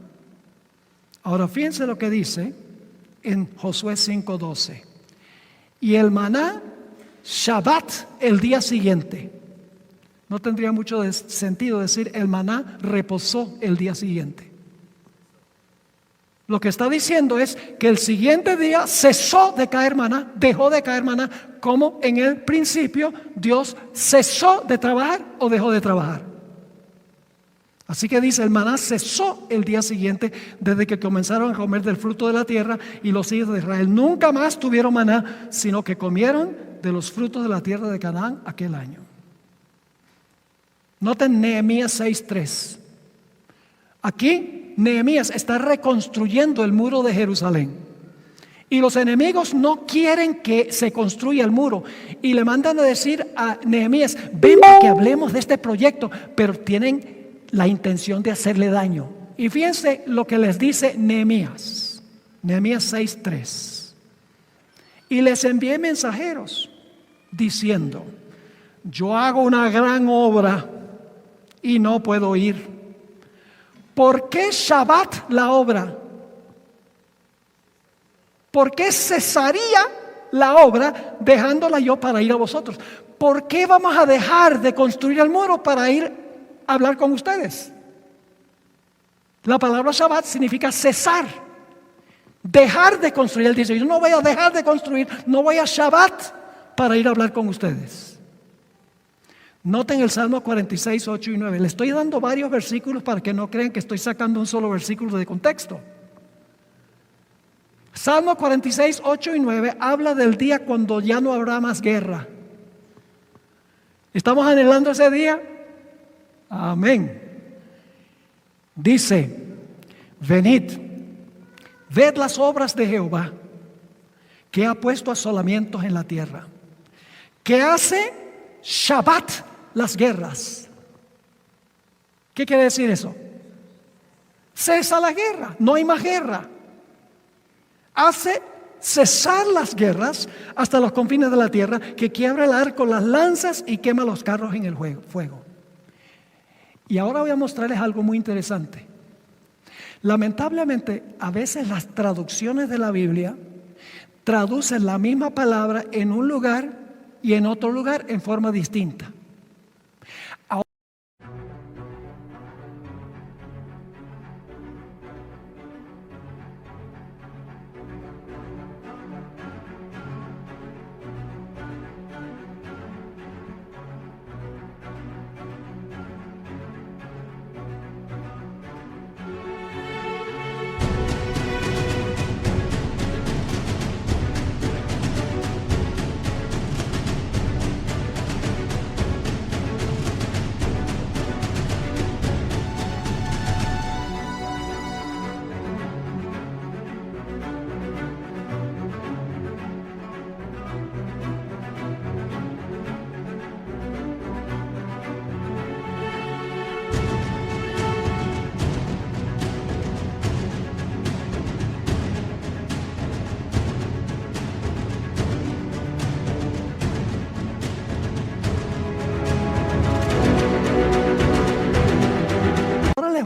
Ahora fíjense lo que dice en Josué 5:12. Y el maná, Shabbat, el día siguiente. No tendría mucho sentido decir el maná reposó el día siguiente. Lo que está diciendo es que el siguiente día cesó de caer maná, dejó de caer maná, como en el principio Dios cesó de trabajar o dejó de trabajar. Así que dice, el maná cesó el día siguiente desde que comenzaron a comer del fruto de la tierra, y los hijos de Israel nunca más tuvieron maná, sino que comieron de los frutos de la tierra de Canaán aquel año. Noten Nehemías 6:3. Aquí Nehemías está reconstruyendo el muro de Jerusalén. Y los enemigos no quieren que se construya el muro. Y le mandan a decir a Nehemías, ven para que hablemos de este proyecto. Pero tienen la intención de hacerle daño. Y fíjense lo que les dice Nehemías. Nehemías 6:3. Y les envié mensajeros diciendo, yo hago una gran obra y no puedo ir. ¿Por qué Shabbat la obra? ¿Por qué cesaría la obra dejándola yo para ir a vosotros? ¿Por qué vamos a dejar de construir el muro para ir a hablar con ustedes? La palabra Shabbat significa cesar, dejar de construir. Él dice, yo no voy a dejar de construir, no voy a Shabbat para ir a hablar con ustedes. Noten el Salmo 46, 8 y 9. Le estoy dando varios versículos para que no crean que estoy sacando un solo versículo de contexto. Salmo 46, 8 y 9 habla del día cuando ya no habrá más guerra. ¿Estamos anhelando ese día? Amén. Dice, venid, ved las obras de Jehová, que ha puesto asolamientos en la tierra, que hace Shabbat las guerras. ¿Qué quiere decir eso? Cesa la guerra, no hay más guerra. Hace cesar las guerras hasta los confines de la tierra, que quiebra el arco, las lanzas y quema los carros en el fuego. Y ahora voy a mostrarles algo muy interesante. Lamentablemente, a veces las traducciones de la Biblia traducen la misma palabra en un lugar y en otro lugar en forma distinta.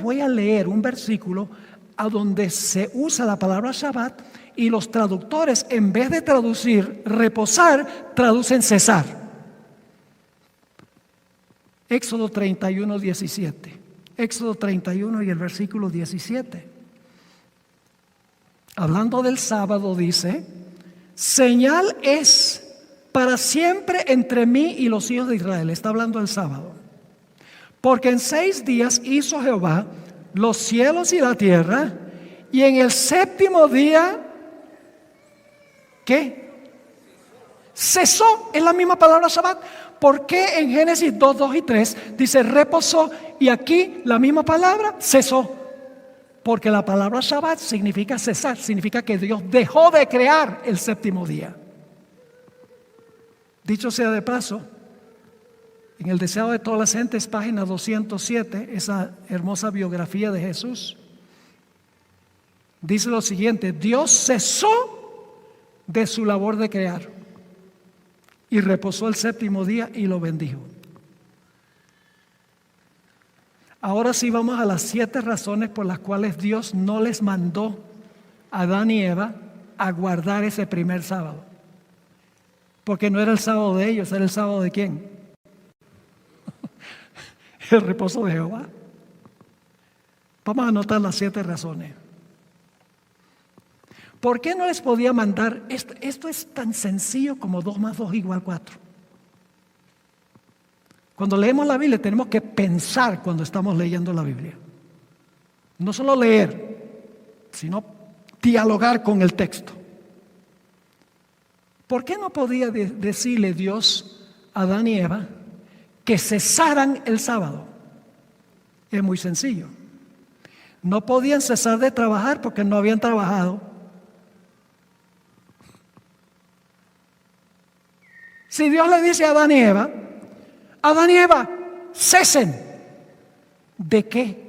Voy a leer un versículo a donde se usa la palabra Shabbat y los traductores, en vez de traducir reposar, traducen cesar. Éxodo 31, 17. Éxodo 31 y el versículo 17. Hablando del sábado dice, señal es para siempre entre mí y los hijos de Israel. Está hablando del sábado. Porque en 6 días hizo Jehová los cielos y la tierra, y en el séptimo día, ¿qué? Cesó, es la misma palabra Shabbat. ¿Por qué en Génesis 2, 2 y 3 dice reposó y aquí la misma palabra cesó? Porque la palabra Shabbat significa cesar, significa que Dios dejó de crear el séptimo día. Dicho sea de paso, en El Deseado de todas las gentes, página 207, esa hermosa biografía de Jesús, dice lo siguiente: Dios cesó de su labor de crear y reposó el séptimo día y lo bendijo. Ahora sí vamos a las 7 razones por las cuales Dios no les mandó a Adán y Eva a guardar ese primer sábado. Porque no era el sábado de ellos, era el sábado de ¿quién? el reposo de Jehová. Vamos a anotar las 7 razones. ¿Por qué no les podía mandar? Esto es tan sencillo como 2 más 2 igual 4. Cuando leemos la Biblia tenemos que pensar cuando estamos leyendo la Biblia. No solo leer, sino dialogar con el texto. ¿Por qué no podía decirle Dios a Adán y Eva que cesaran el sábado? Es muy sencillo. No podían cesar de trabajar porque no habían trabajado. Si Dios le dice a Adán y Eva, cesen. ¿De qué?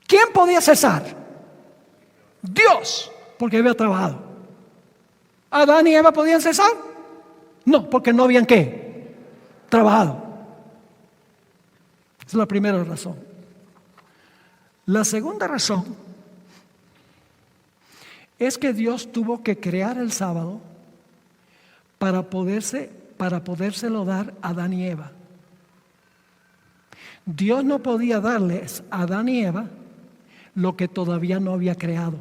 ¿Quién podía cesar? Dios, porque había trabajado. ¿Adán y Eva podían cesar? No, porque no habían ¿qué? Trabajado. Esa es la primera razón. La segunda razón es que Dios tuvo que crear el sábado para podérselo dar a Adán y Eva. Dios no podía darles a Adán y Eva lo que todavía no había creado.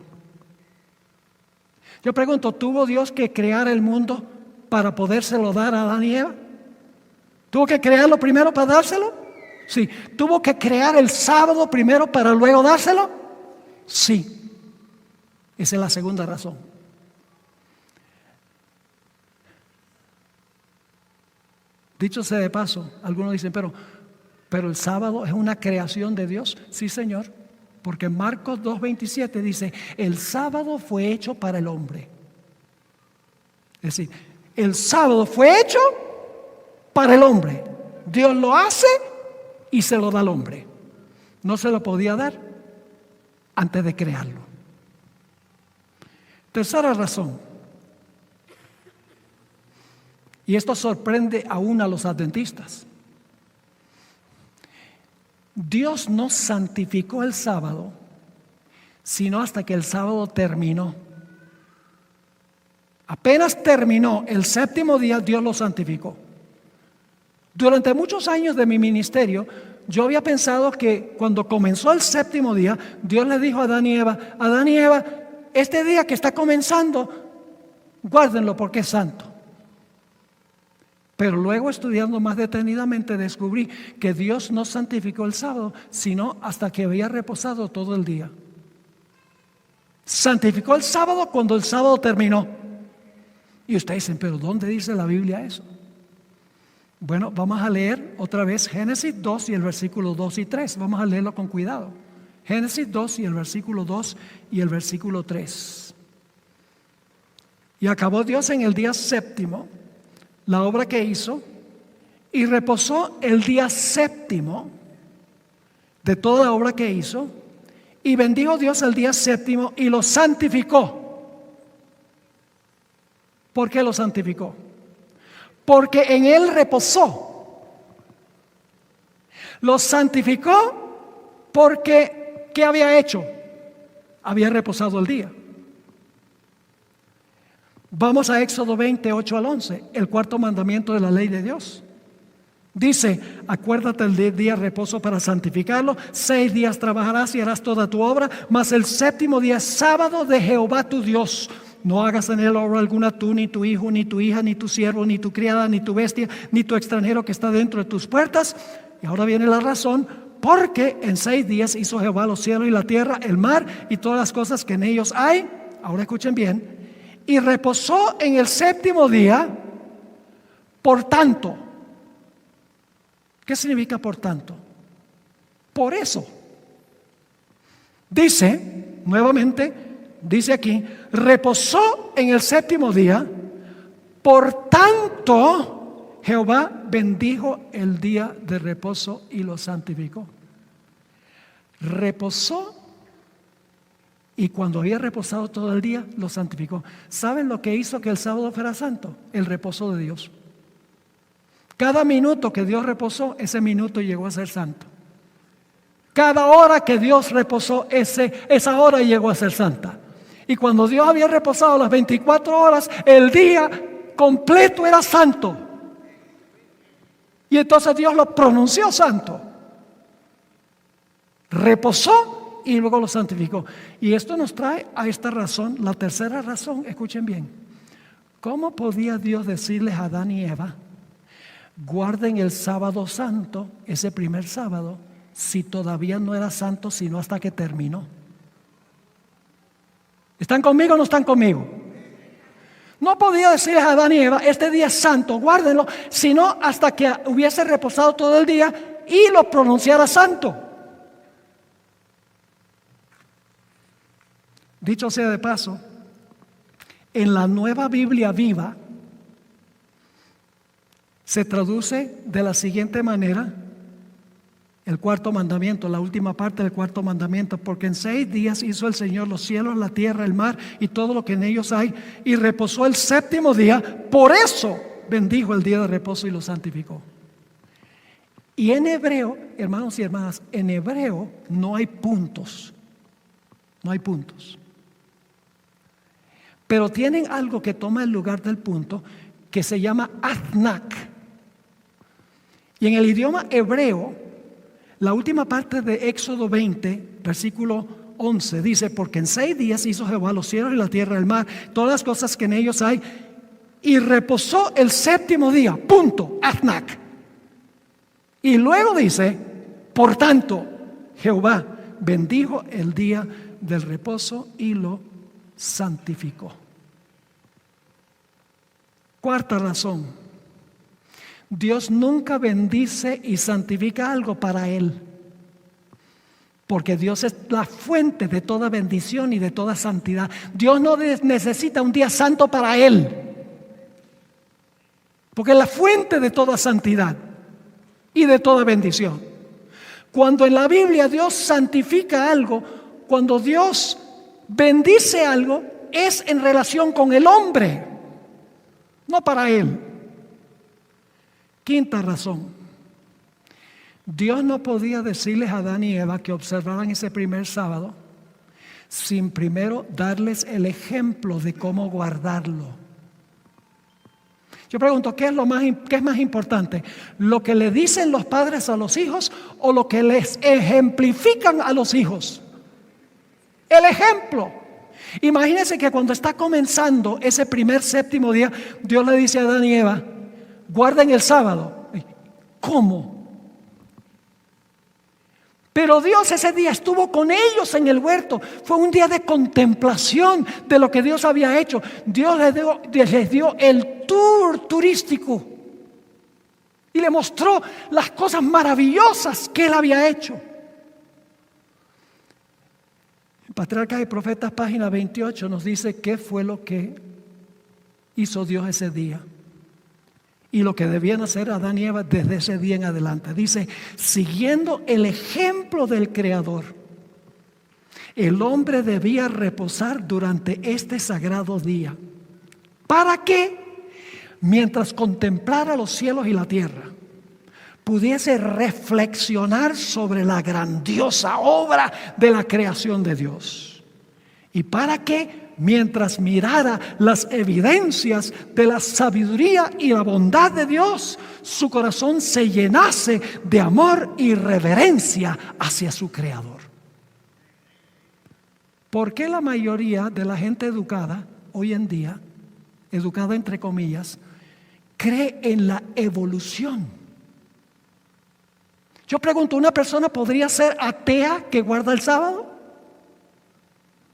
Yo pregunto, ¿tuvo Dios que crear el mundo para podérselo dar a Adán y Eva? ¿Tuvo que crearlo primero para dárselo? Sí. ¿Tuvo que crear el sábado primero para luego dárselo? Sí. Esa es la segunda razón. Dicho sea de paso, algunos dicen, pero el sábado es una creación de Dios. Sí, Señor, porque Marcos 2:27 dice, el sábado fue hecho para el hombre. Es decir, el sábado fue hecho para el hombre. Dios lo hace y se lo da al hombre. No se lo podía dar antes de crearlo. Tercera razón, y esto sorprende aún a los adventistas. Dios no santificó el sábado, sino hasta que el sábado terminó. Apenas terminó el séptimo día, Dios lo santificó. Durante muchos años de mi ministerio, yo había pensado que cuando comenzó el séptimo día, Dios le dijo a Adán y Eva, este día que está comenzando, guárdenlo porque es santo. Pero luego, estudiando más detenidamente, descubrí que Dios no santificó el sábado, sino hasta que había reposado todo el día. Santificó el sábado cuando el sábado terminó. Y ustedes dicen, ¿pero dónde dice la Biblia eso? Bueno, vamos a leer otra vez Génesis 2 y el versículo 2 y 3. Vamos a leerlo con cuidado. Génesis 2 y el versículo 2 y el versículo 3. Y acabó Dios en el día séptimo la obra que hizo, y reposó el día séptimo de toda la obra que hizo, y bendijo Dios el día séptimo y lo santificó. ¿Por qué lo santificó? Porque en él reposó. Lo santificó porque ¿qué había hecho? Había reposado el día. Vamos a Éxodo 28 al 11, el cuarto mandamiento de la ley de Dios. Dice, acuérdate del día de reposo para santificarlo. 6 días trabajarás y harás toda tu obra, mas el séptimo día es sábado de Jehová tu Dios. No hagas en él obra alguna tú, ni tu hijo, ni tu hija, ni tu siervo, ni tu criada, ni tu bestia, ni tu extranjero que está dentro de tus puertas. Y ahora viene la razón, porque en 6 días hizo Jehová los cielos y la tierra, el mar y todas las cosas que en ellos hay. Ahora escuchen bien. Y reposó en el séptimo día. Por tanto, ¿qué significa por tanto? Por eso. Dice, nuevamente, dice aquí, reposó en el séptimo día. Por tanto, Jehová bendijo el día de reposo y lo santificó. Reposó. Y cuando había reposado todo el día, lo santificó. ¿Saben lo que hizo que el sábado fuera santo? El reposo de Dios. Cada minuto que Dios reposó, ese minuto llegó a ser santo. Cada hora que Dios reposó, esa hora llegó a ser santa. Y cuando Dios había reposado las 24 horas, el día completo era santo. Y entonces Dios lo pronunció santo. Reposó y luego lo santificó. Y esto nos trae a esta razón, la tercera razón, escuchen bien. ¿Cómo podía Dios decirles a Adán y Eva, guarden el sábado santo, ese primer sábado, si todavía no era santo, sino hasta que terminó? ¿Están conmigo o no están conmigo? No podía decirles a Adán y Eva, este día es santo, guárdenlo, sino hasta que hubiese reposado todo el día y lo pronunciara santo. Dicho sea de paso, en la Nueva Biblia Viva se traduce de la siguiente manera el cuarto mandamiento, la última parte del cuarto mandamiento: porque en 6 días hizo el Señor los cielos, la tierra, el mar y todo lo que en ellos hay, y reposó el séptimo día. Por eso bendijo el día de reposo y lo santificó. Y en hebreo, hermanos y hermanas, en hebreo no hay puntos. No hay puntos. Pero tienen algo que toma el lugar del punto, que se llama atnak. Y en el idioma hebreo, la última parte de Éxodo 20, versículo 11, dice: porque en 6 días hizo Jehová los cielos y la tierra, el mar, todas las cosas que en ellos hay, y reposó el séptimo día, punto, atnak. Y luego dice: por tanto, Jehová bendijo el día del reposo y lo santificó. Cuarta razón: Dios nunca bendice y santifica algo para Él, porque Dios es la fuente de toda bendición y de toda santidad. Dios no necesita un día santo para Él, porque es la fuente de toda santidad y de toda bendición. Cuando en la Biblia Dios santifica algo, cuando Dios bendice algo, es en relación con el hombre, no para Él. Quinta razón: Dios no podía decirles a Adán y Eva que observaran ese primer sábado sin primero darles el ejemplo de cómo guardarlo. Yo pregunto, ¿qué es más importante? ¿Lo que le dicen los padres a los hijos o lo que les ejemplifican a los hijos? El ejemplo. Imagínense que cuando está comenzando ese primer séptimo día, Dios le dice a Adán y Eva: guarden el sábado. ¿Cómo? Pero Dios ese día estuvo con ellos en el huerto. Fue un día de contemplación de lo que Dios había hecho. Dios les dio el tour turístico y le mostró las cosas maravillosas que Él había hecho. En Patriarcas y Profetas, página 28, nos dice qué fue lo que hizo Dios ese día y lo que debían hacer Adán y Eva desde ese día en adelante. Dice: siguiendo el ejemplo del Creador, el hombre debía reposar durante este sagrado día. ¿Para qué? Mientras contemplara los cielos y la tierra, pudiese reflexionar sobre la grandiosa obra de la creación de Dios. ¿Y para qué? Mientras mirara las evidencias de la sabiduría y la bondad de Dios, su corazón se llenase de amor y reverencia hacia su Creador. ¿Por qué la mayoría de la gente educada hoy en día, educada entre comillas, cree en la evolución? Yo pregunto, ¿una persona podría ser atea que guarda el sábado?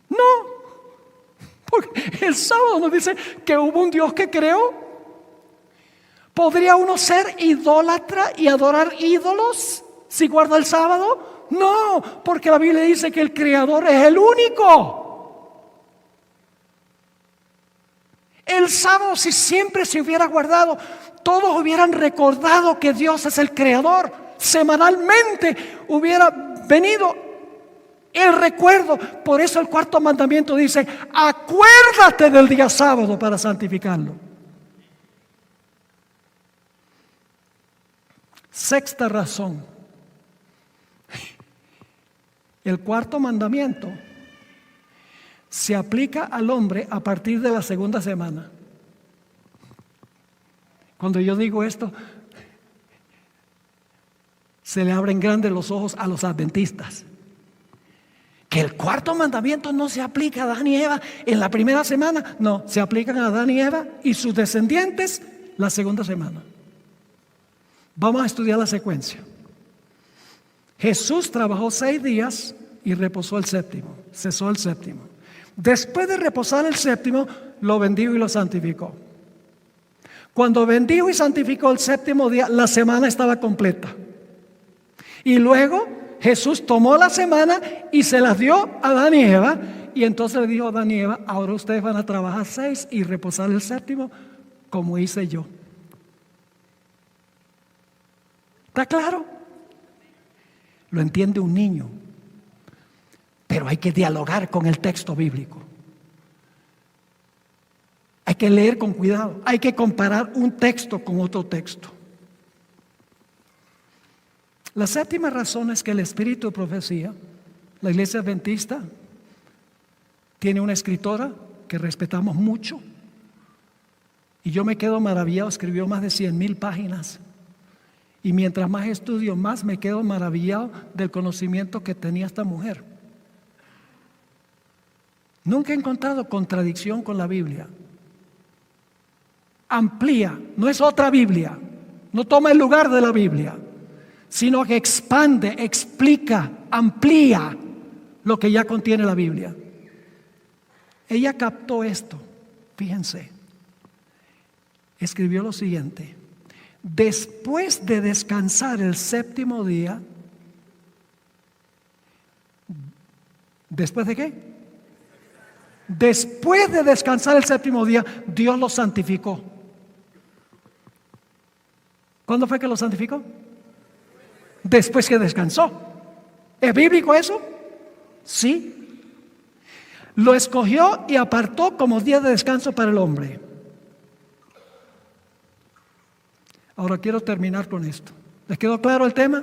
No. Porque el sábado nos dice que hubo un Dios que creó. ¿Podría uno ser idólatra y adorar ídolos si guarda el sábado? No, porque la Biblia dice que el Creador es el único. El sábado, si siempre se hubiera guardado, todos hubieran recordado que Dios es el Creador. Semanalmente hubiera venido el recuerdo. Por eso el cuarto mandamiento dice: acuérdate del día sábado para santificarlo. Sexta razón: el cuarto mandamiento se aplica al hombre a partir de la segunda semana. Cuando yo digo esto, se le abren grandes los ojos a los adventistas. Que el cuarto mandamiento no se aplica a Adán y Eva en la primera semana. No, se aplican a Adán y Eva y sus descendientes la segunda semana. Vamos a estudiar la secuencia. Jesús trabajó 6 días y reposó el séptimo, cesó el séptimo. Después de reposar el séptimo, lo bendijo y lo santificó. Cuando bendijo y santificó el séptimo día, la semana estaba completa. Y luego Jesús tomó la semana y se las dio a Adán y Eva. Y entonces le dijo a Adán y Eva: ahora ustedes van a trabajar 6 y reposar el séptimo, como hice yo. ¿Está claro? Lo entiende un niño. Pero hay que dialogar con el texto bíblico. Hay que leer con cuidado. Hay que comparar un texto con otro texto. La séptima razón es que el espíritu de profecía, la iglesia adventista, tiene una escritora que respetamos mucho. Y yo me quedo maravillado, escribió más de 100,000 páginas. Y mientras más estudio, más me quedo maravillado del conocimiento que tenía esta mujer. Nunca he encontrado contradicción con la Biblia. Amplía, no es otra Biblia, no toma el lugar de la Biblia, sino que expande, explica, amplía lo que ya contiene la Biblia. Ella captó esto, fíjense, escribió lo siguiente: después de descansar el séptimo día, ¿después de qué? Después de descansar el séptimo día, Dios lo santificó. ¿Cuándo fue que lo santificó? Después que descansó. ¿Es bíblico eso? Sí. Lo escogió y apartó como día de descanso para el hombre. Ahora quiero terminar con esto. ¿Les quedó claro el tema?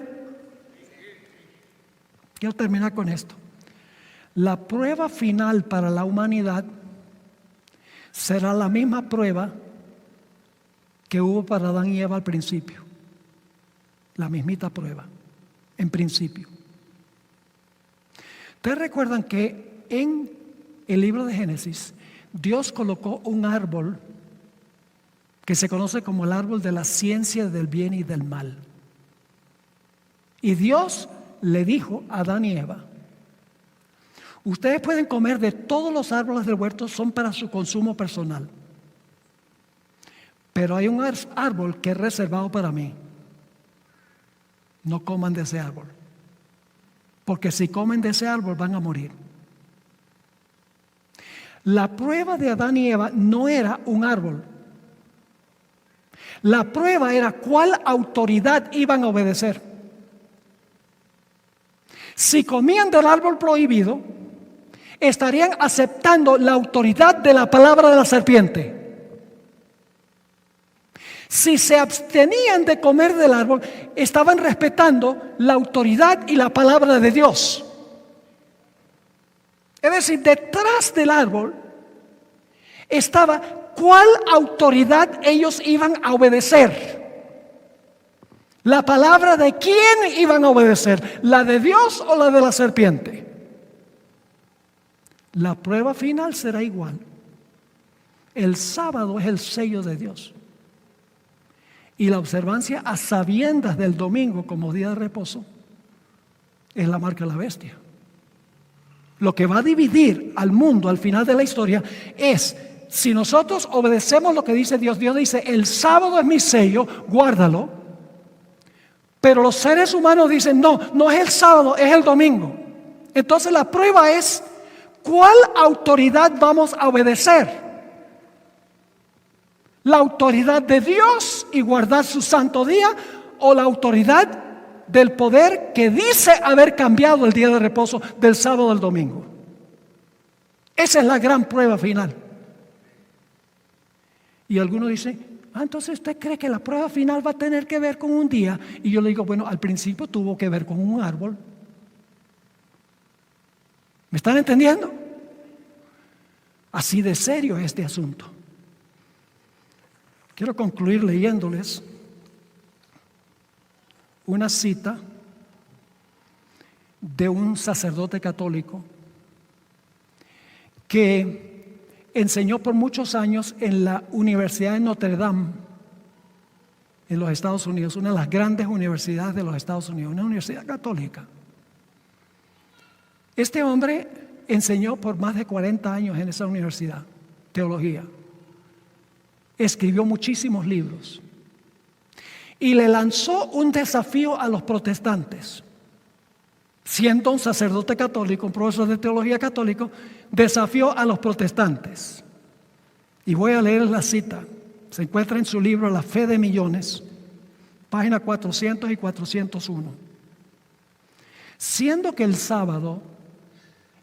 Quiero terminar con esto. La prueba final para la humanidad será la misma prueba que hubo para Adán y Eva al principio. La mismita prueba, en principio. ¿Ustedes recuerdan que en el libro de Génesis Dios colocó un árbol que se conoce como el árbol de la ciencia del bien y del mal? Y Dios le dijo a Adán y Eva: ustedes pueden comer de todos los árboles del huerto, son para su consumo personal. Pero hay un árbol que es reservado para mí. No coman de ese árbol, porque si comen de ese árbol van a morir. La prueba de Adán y Eva no era un árbol. La prueba era cuál autoridad iban a obedecer. Si comían del árbol prohibido, estarían aceptando la autoridad de la palabra de la serpiente. Si se abstenían de comer del árbol, estaban respetando la autoridad y la palabra de Dios. Es decir, detrás del árbol estaba cuál autoridad ellos iban a obedecer. La palabra de quién iban a obedecer, la de Dios o la de la serpiente. La prueba final será igual. El sábado es el sello de Dios. Y la observancia a sabiendas del domingo como día de reposo es la marca de la bestia. Lo que va a dividir al mundo al final de la historia es si nosotros obedecemos lo que dice Dios. Dios dice: el sábado es mi sello, guárdalo. Pero los seres humanos dicen: no, no es el sábado, es el domingo. Entonces la prueba es ¿cuál autoridad vamos a obedecer? ¿La autoridad de Dios y guardar su santo día, o la autoridad del poder que dice haber cambiado el día de reposo del sábado al domingo? Esa es la gran prueba final. Y algunos dicen: entonces usted cree que la prueba final va a tener que ver con un día. Y yo le digo: bueno, al principio tuvo que ver con un árbol. ¿Me están entendiendo? Así de serio es este asunto. Quiero concluir leyéndoles una cita de un sacerdote católico que enseñó por muchos años en la Universidad de Notre Dame en los Estados Unidos, una de las grandes universidades de los Estados Unidos, una universidad católica. Este hombre enseñó por más de 40 años en esa universidad, teología. Escribió muchísimos libros y le lanzó un desafío a los protestantes. Siendo un sacerdote católico, un profesor de teología católico, desafió a los protestantes. Y voy a leer la cita. Se encuentra en su libro La Fe de Millones, página 400 y 401. Siendo que el sábado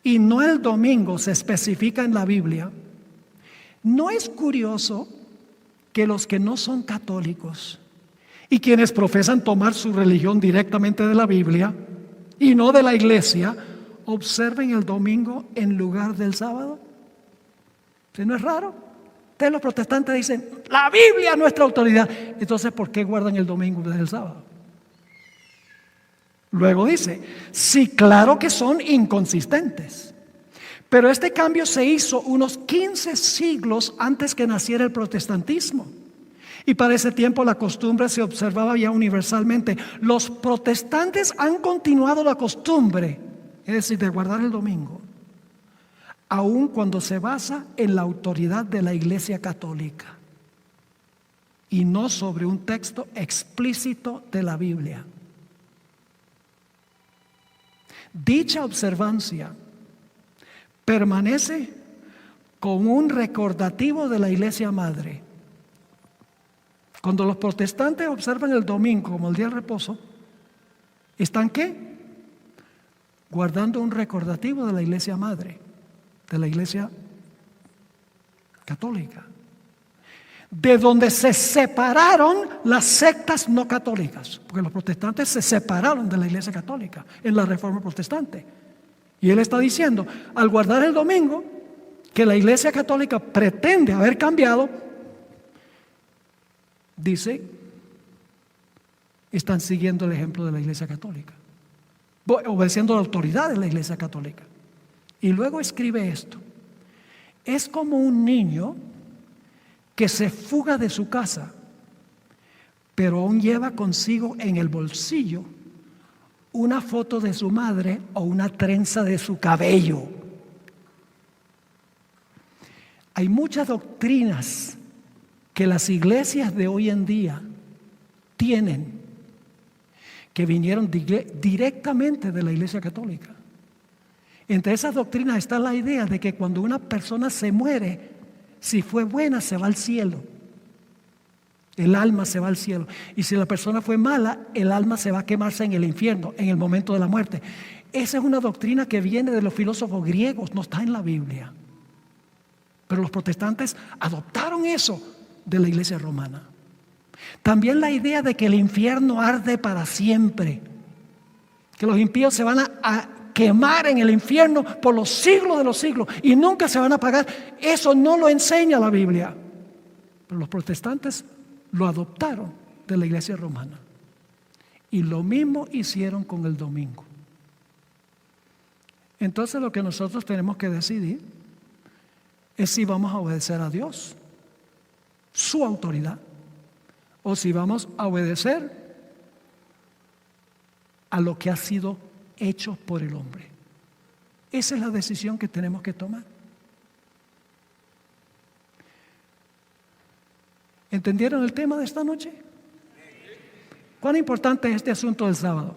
y no el domingo se especifica en la Biblia, ¿no es curioso que los que no son católicos y quienes profesan tomar su religión directamente de la Biblia y no de la iglesia, observen el domingo en lugar del sábado? ¿Sí, no es raro? Ustedes los protestantes dicen, la Biblia es nuestra autoridad. Entonces, ¿por qué guardan el domingo desde el sábado? Luego dice, sí, claro que son inconsistentes, pero este cambio se hizo unos 15 siglos antes que naciera el protestantismo. Y para ese tiempo la costumbre se observaba ya universalmente. Los protestantes han continuado la costumbre, es decir, de guardar el domingo, aun cuando se basa en la autoridad de la Iglesia Católica y no sobre un texto explícito de la Biblia. Dicha observancia permanece como un recordativo de la Iglesia Madre. Cuando los protestantes observan el domingo como el día de reposo, ¿están qué? Guardando un recordativo de la Iglesia Madre, de la Iglesia Católica, de donde se separaron las sectas no católicas, porque los protestantes se separaron de la Iglesia Católica en la Reforma Protestante. Y él está diciendo, al guardar el domingo, que la Iglesia Católica pretende haber cambiado, dice, están siguiendo el ejemplo de la Iglesia Católica, obedeciendo la autoridad de la Iglesia Católica. Y luego escribe esto: es como un niño que se fuga de su casa, pero aún lleva consigo en el bolsillo una foto de su madre o una trenza de su cabello. Hay muchas doctrinas que las iglesias de hoy en día tienen, que vinieron directamente de la Iglesia Católica. Entre esas doctrinas está la idea de que cuando una persona se muere, si fue buena, se va al cielo. El alma se va al cielo. Y si la persona fue mala, el alma se va a quemarse en el infierno, en el momento de la muerte. Esa es una doctrina que viene de los filósofos griegos, no está en la Biblia. Pero los protestantes adoptaron eso de la Iglesia romana. También la idea de que el infierno arde para siempre, que los impíos se van a quemar en el infierno por los siglos de los siglos y nunca se van a apagar. Eso no lo enseña la Biblia, pero los protestantes lo adoptaron de la Iglesia romana y lo mismo hicieron con el domingo. Entonces lo que nosotros tenemos que decidir es si vamos a obedecer a Dios, su autoridad, o si vamos a obedecer a lo que ha sido hecho por el hombre. Esa es la decisión que tenemos que tomar. ¿Entendieron el tema de esta noche? ¿Cuán importante es este asunto del sábado?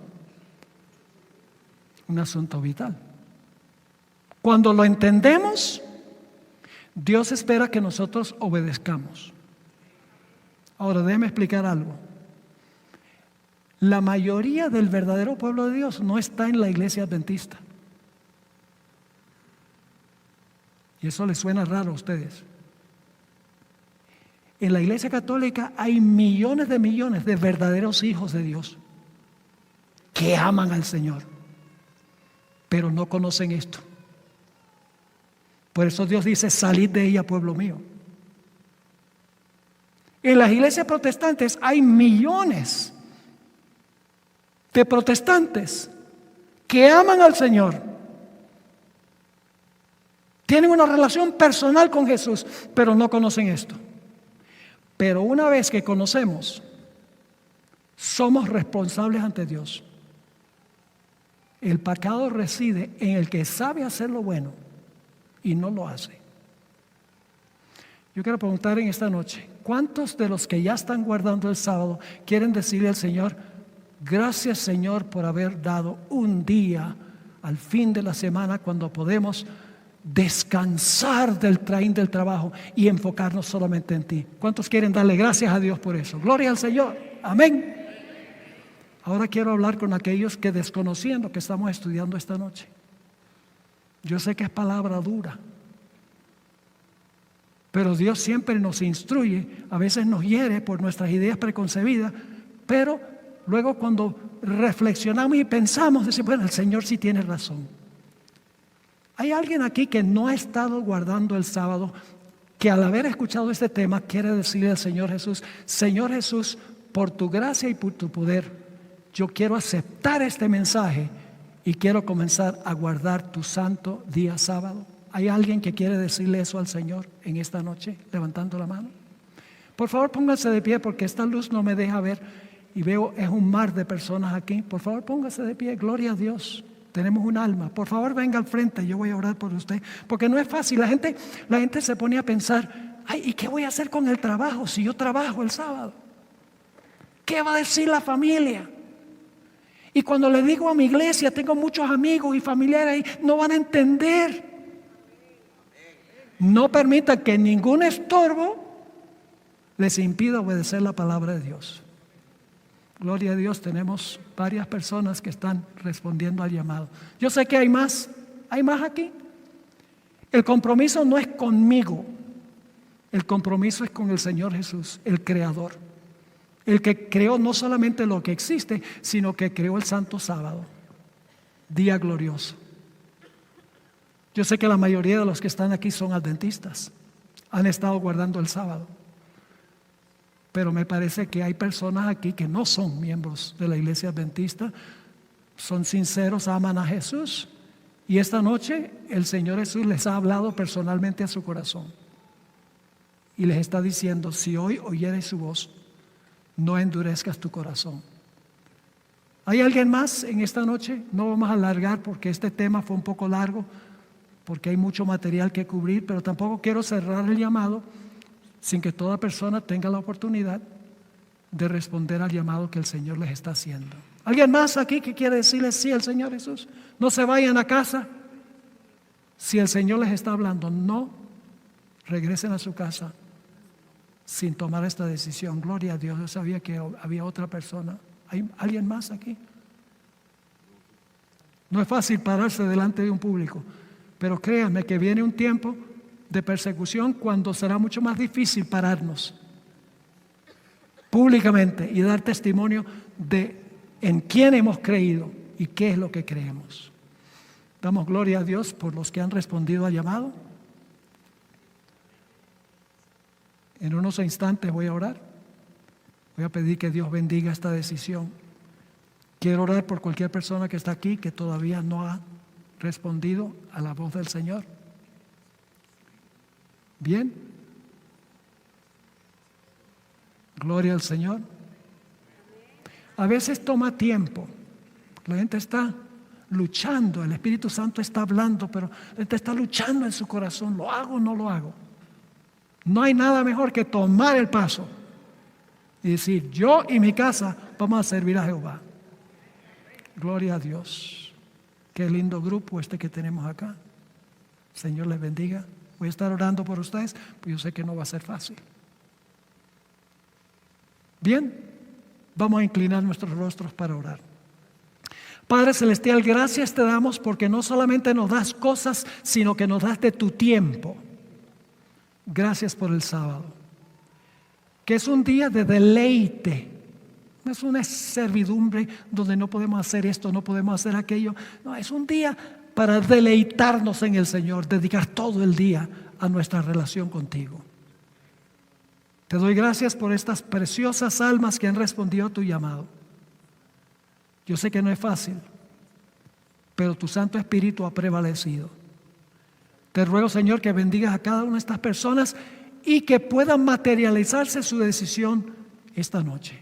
Un asunto vital. Cuando lo entendemos, Dios espera que nosotros obedezcamos. Ahora, déjeme explicar algo. La mayoría del verdadero pueblo de Dios no está en la iglesia adventista. Y eso les suena raro a ustedes. En la Iglesia Católica hay millones de verdaderos hijos de Dios que aman al Señor, pero no conocen esto. Por eso Dios dice: salid de ella, pueblo mío. En las iglesias protestantes hay millones de protestantes que aman al Señor, tienen una relación personal con Jesús, pero no conocen esto. Pero una vez que conocemos, somos responsables ante Dios. El pecado reside en el que sabe hacer lo bueno y no lo hace. Yo quiero preguntar en esta noche, ¿cuántos de los que ya están guardando el sábado quieren decirle al Señor, gracias Señor por haber dado un día al fin de la semana cuando podemos descansar del trajín del trabajo y enfocarnos solamente en ti? ¿Cuántos quieren darle gracias a Dios por eso? Gloria al Señor. Amén. Ahora quiero hablar con aquellos que desconocían lo que estamos estudiando esta noche. Yo sé que es palabra dura, pero Dios siempre nos instruye, a veces nos hiere por nuestras ideas preconcebidas, pero luego cuando reflexionamos y pensamos, decimos, bueno, el Señor sí tiene razón. Hay alguien aquí que no ha estado guardando el sábado, que al haber escuchado este tema quiere decirle al Señor Jesús, Señor Jesús, por tu gracia y por tu poder, yo quiero aceptar este mensaje y quiero comenzar a guardar tu santo día sábado. ¿Hay alguien que quiere decirle eso al Señor en esta noche, levantando la mano? Por favor, pónganse de pie porque esta luz no me deja ver y veo es un mar de personas aquí. Por favor, pónganse de pie, gloria a Dios. Tenemos un alma. Por favor, venga al frente, yo voy a orar por usted. Porque no es fácil, la gente se pone a pensar, ay, ¿y qué voy a hacer con el trabajo si yo trabajo el sábado? ¿Qué va a decir la familia? Y cuando le digo a mi iglesia, tengo muchos amigos y familiares ahí, no van a entender. No permita que ningún estorbo les impida obedecer la palabra de Dios. Gloria a Dios, tenemos varias personas que están respondiendo al llamado. Yo sé que hay más aquí. El compromiso no es conmigo, el compromiso es con el Señor Jesús, el Creador. El que creó no solamente lo que existe, sino que creó el santo sábado, día glorioso. Yo sé que la mayoría de los que están aquí son adventistas, han estado guardando el sábado. Pero me parece que hay personas aquí que no son miembros de la iglesia adventista, son sinceros, aman a Jesús. Y esta noche el Señor Jesús les ha hablado personalmente a su corazón. Y les está diciendo, si hoy oyeres su voz, no endurezcas tu corazón. ¿Hay alguien más en esta noche? No vamos a alargar porque este tema fue un poco largo, porque hay mucho material que cubrir, pero tampoco quiero cerrar el llamado sin que toda persona tenga la oportunidad de responder al llamado que el Señor les está haciendo. ¿Alguien más aquí que quiere decirle sí al Señor Jesús? No se vayan a casa. Si el Señor les está hablando, no regresen a su casa sin tomar esta decisión. Gloria a Dios, yo sabía que había otra persona. ¿Hay alguien más aquí? No es fácil pararse delante de un público, pero créanme que viene un tiempo de persecución cuando será mucho más difícil pararnos públicamente y dar testimonio de en quién hemos creído y qué es lo que creemos. Damos gloria a Dios por los que han respondido al llamado. En unos instantes voy a orar. Voy a pedir que Dios bendiga esta decisión. Quiero orar por cualquier persona que está aquí que todavía no ha respondido a la voz del Señor. Bien. Gloria al Señor. A veces toma tiempo. La gente está luchando, el Espíritu Santo está hablando, pero la gente está luchando en su corazón. ¿Lo hago o no lo hago? No hay nada mejor que tomar el paso y decir, yo y mi casa vamos a servir a Jehová. Gloria a Dios. Qué lindo grupo este que tenemos acá. Señor les bendiga. Voy a estar orando por ustedes, pues yo sé que no va a ser fácil. Bien, vamos a inclinar nuestros rostros para orar. Padre Celestial, gracias te damos porque no solamente nos das cosas, sino que nos das de tu tiempo. Gracias por el sábado, que es un día de deleite. No es una servidumbre donde no podemos hacer esto, no podemos hacer aquello. No, es un día para deleitarnos en el Señor, dedicar todo el día a nuestra relación contigo. Te doy gracias por estas preciosas almas que han respondido a tu llamado. Yo sé que no es fácil, pero tu Santo Espíritu ha prevalecido. Te ruego, Señor, que bendigas a cada una de estas personas y que puedan materializarse su decisión esta noche.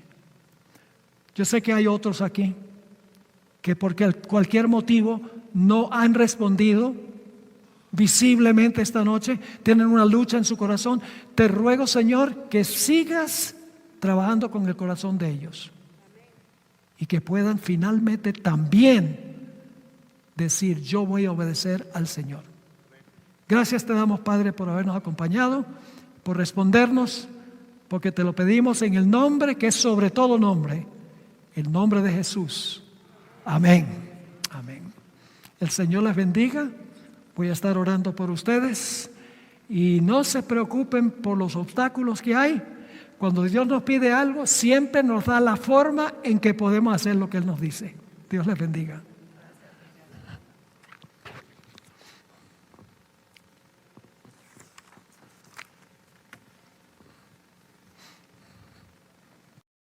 Yo sé que hay otros aquí que por cualquier motivo no han respondido visiblemente esta noche, tienen una lucha en su corazón. Te ruego, Señor, que sigas trabajando con el corazón de ellos y que puedan finalmente también decir: yo voy a obedecer al Señor. Gracias te damos, Padre, por habernos acompañado, por respondernos, porque te lo pedimos en el nombre que es sobre todo nombre, el nombre de Jesús. Amén. Amén. El Señor les bendiga. Voy a estar orando por ustedes y no se preocupen por los obstáculos que hay. Cuando Dios nos pide algo, siempre nos da la forma en que podemos hacer lo que Él nos dice. Dios les bendiga.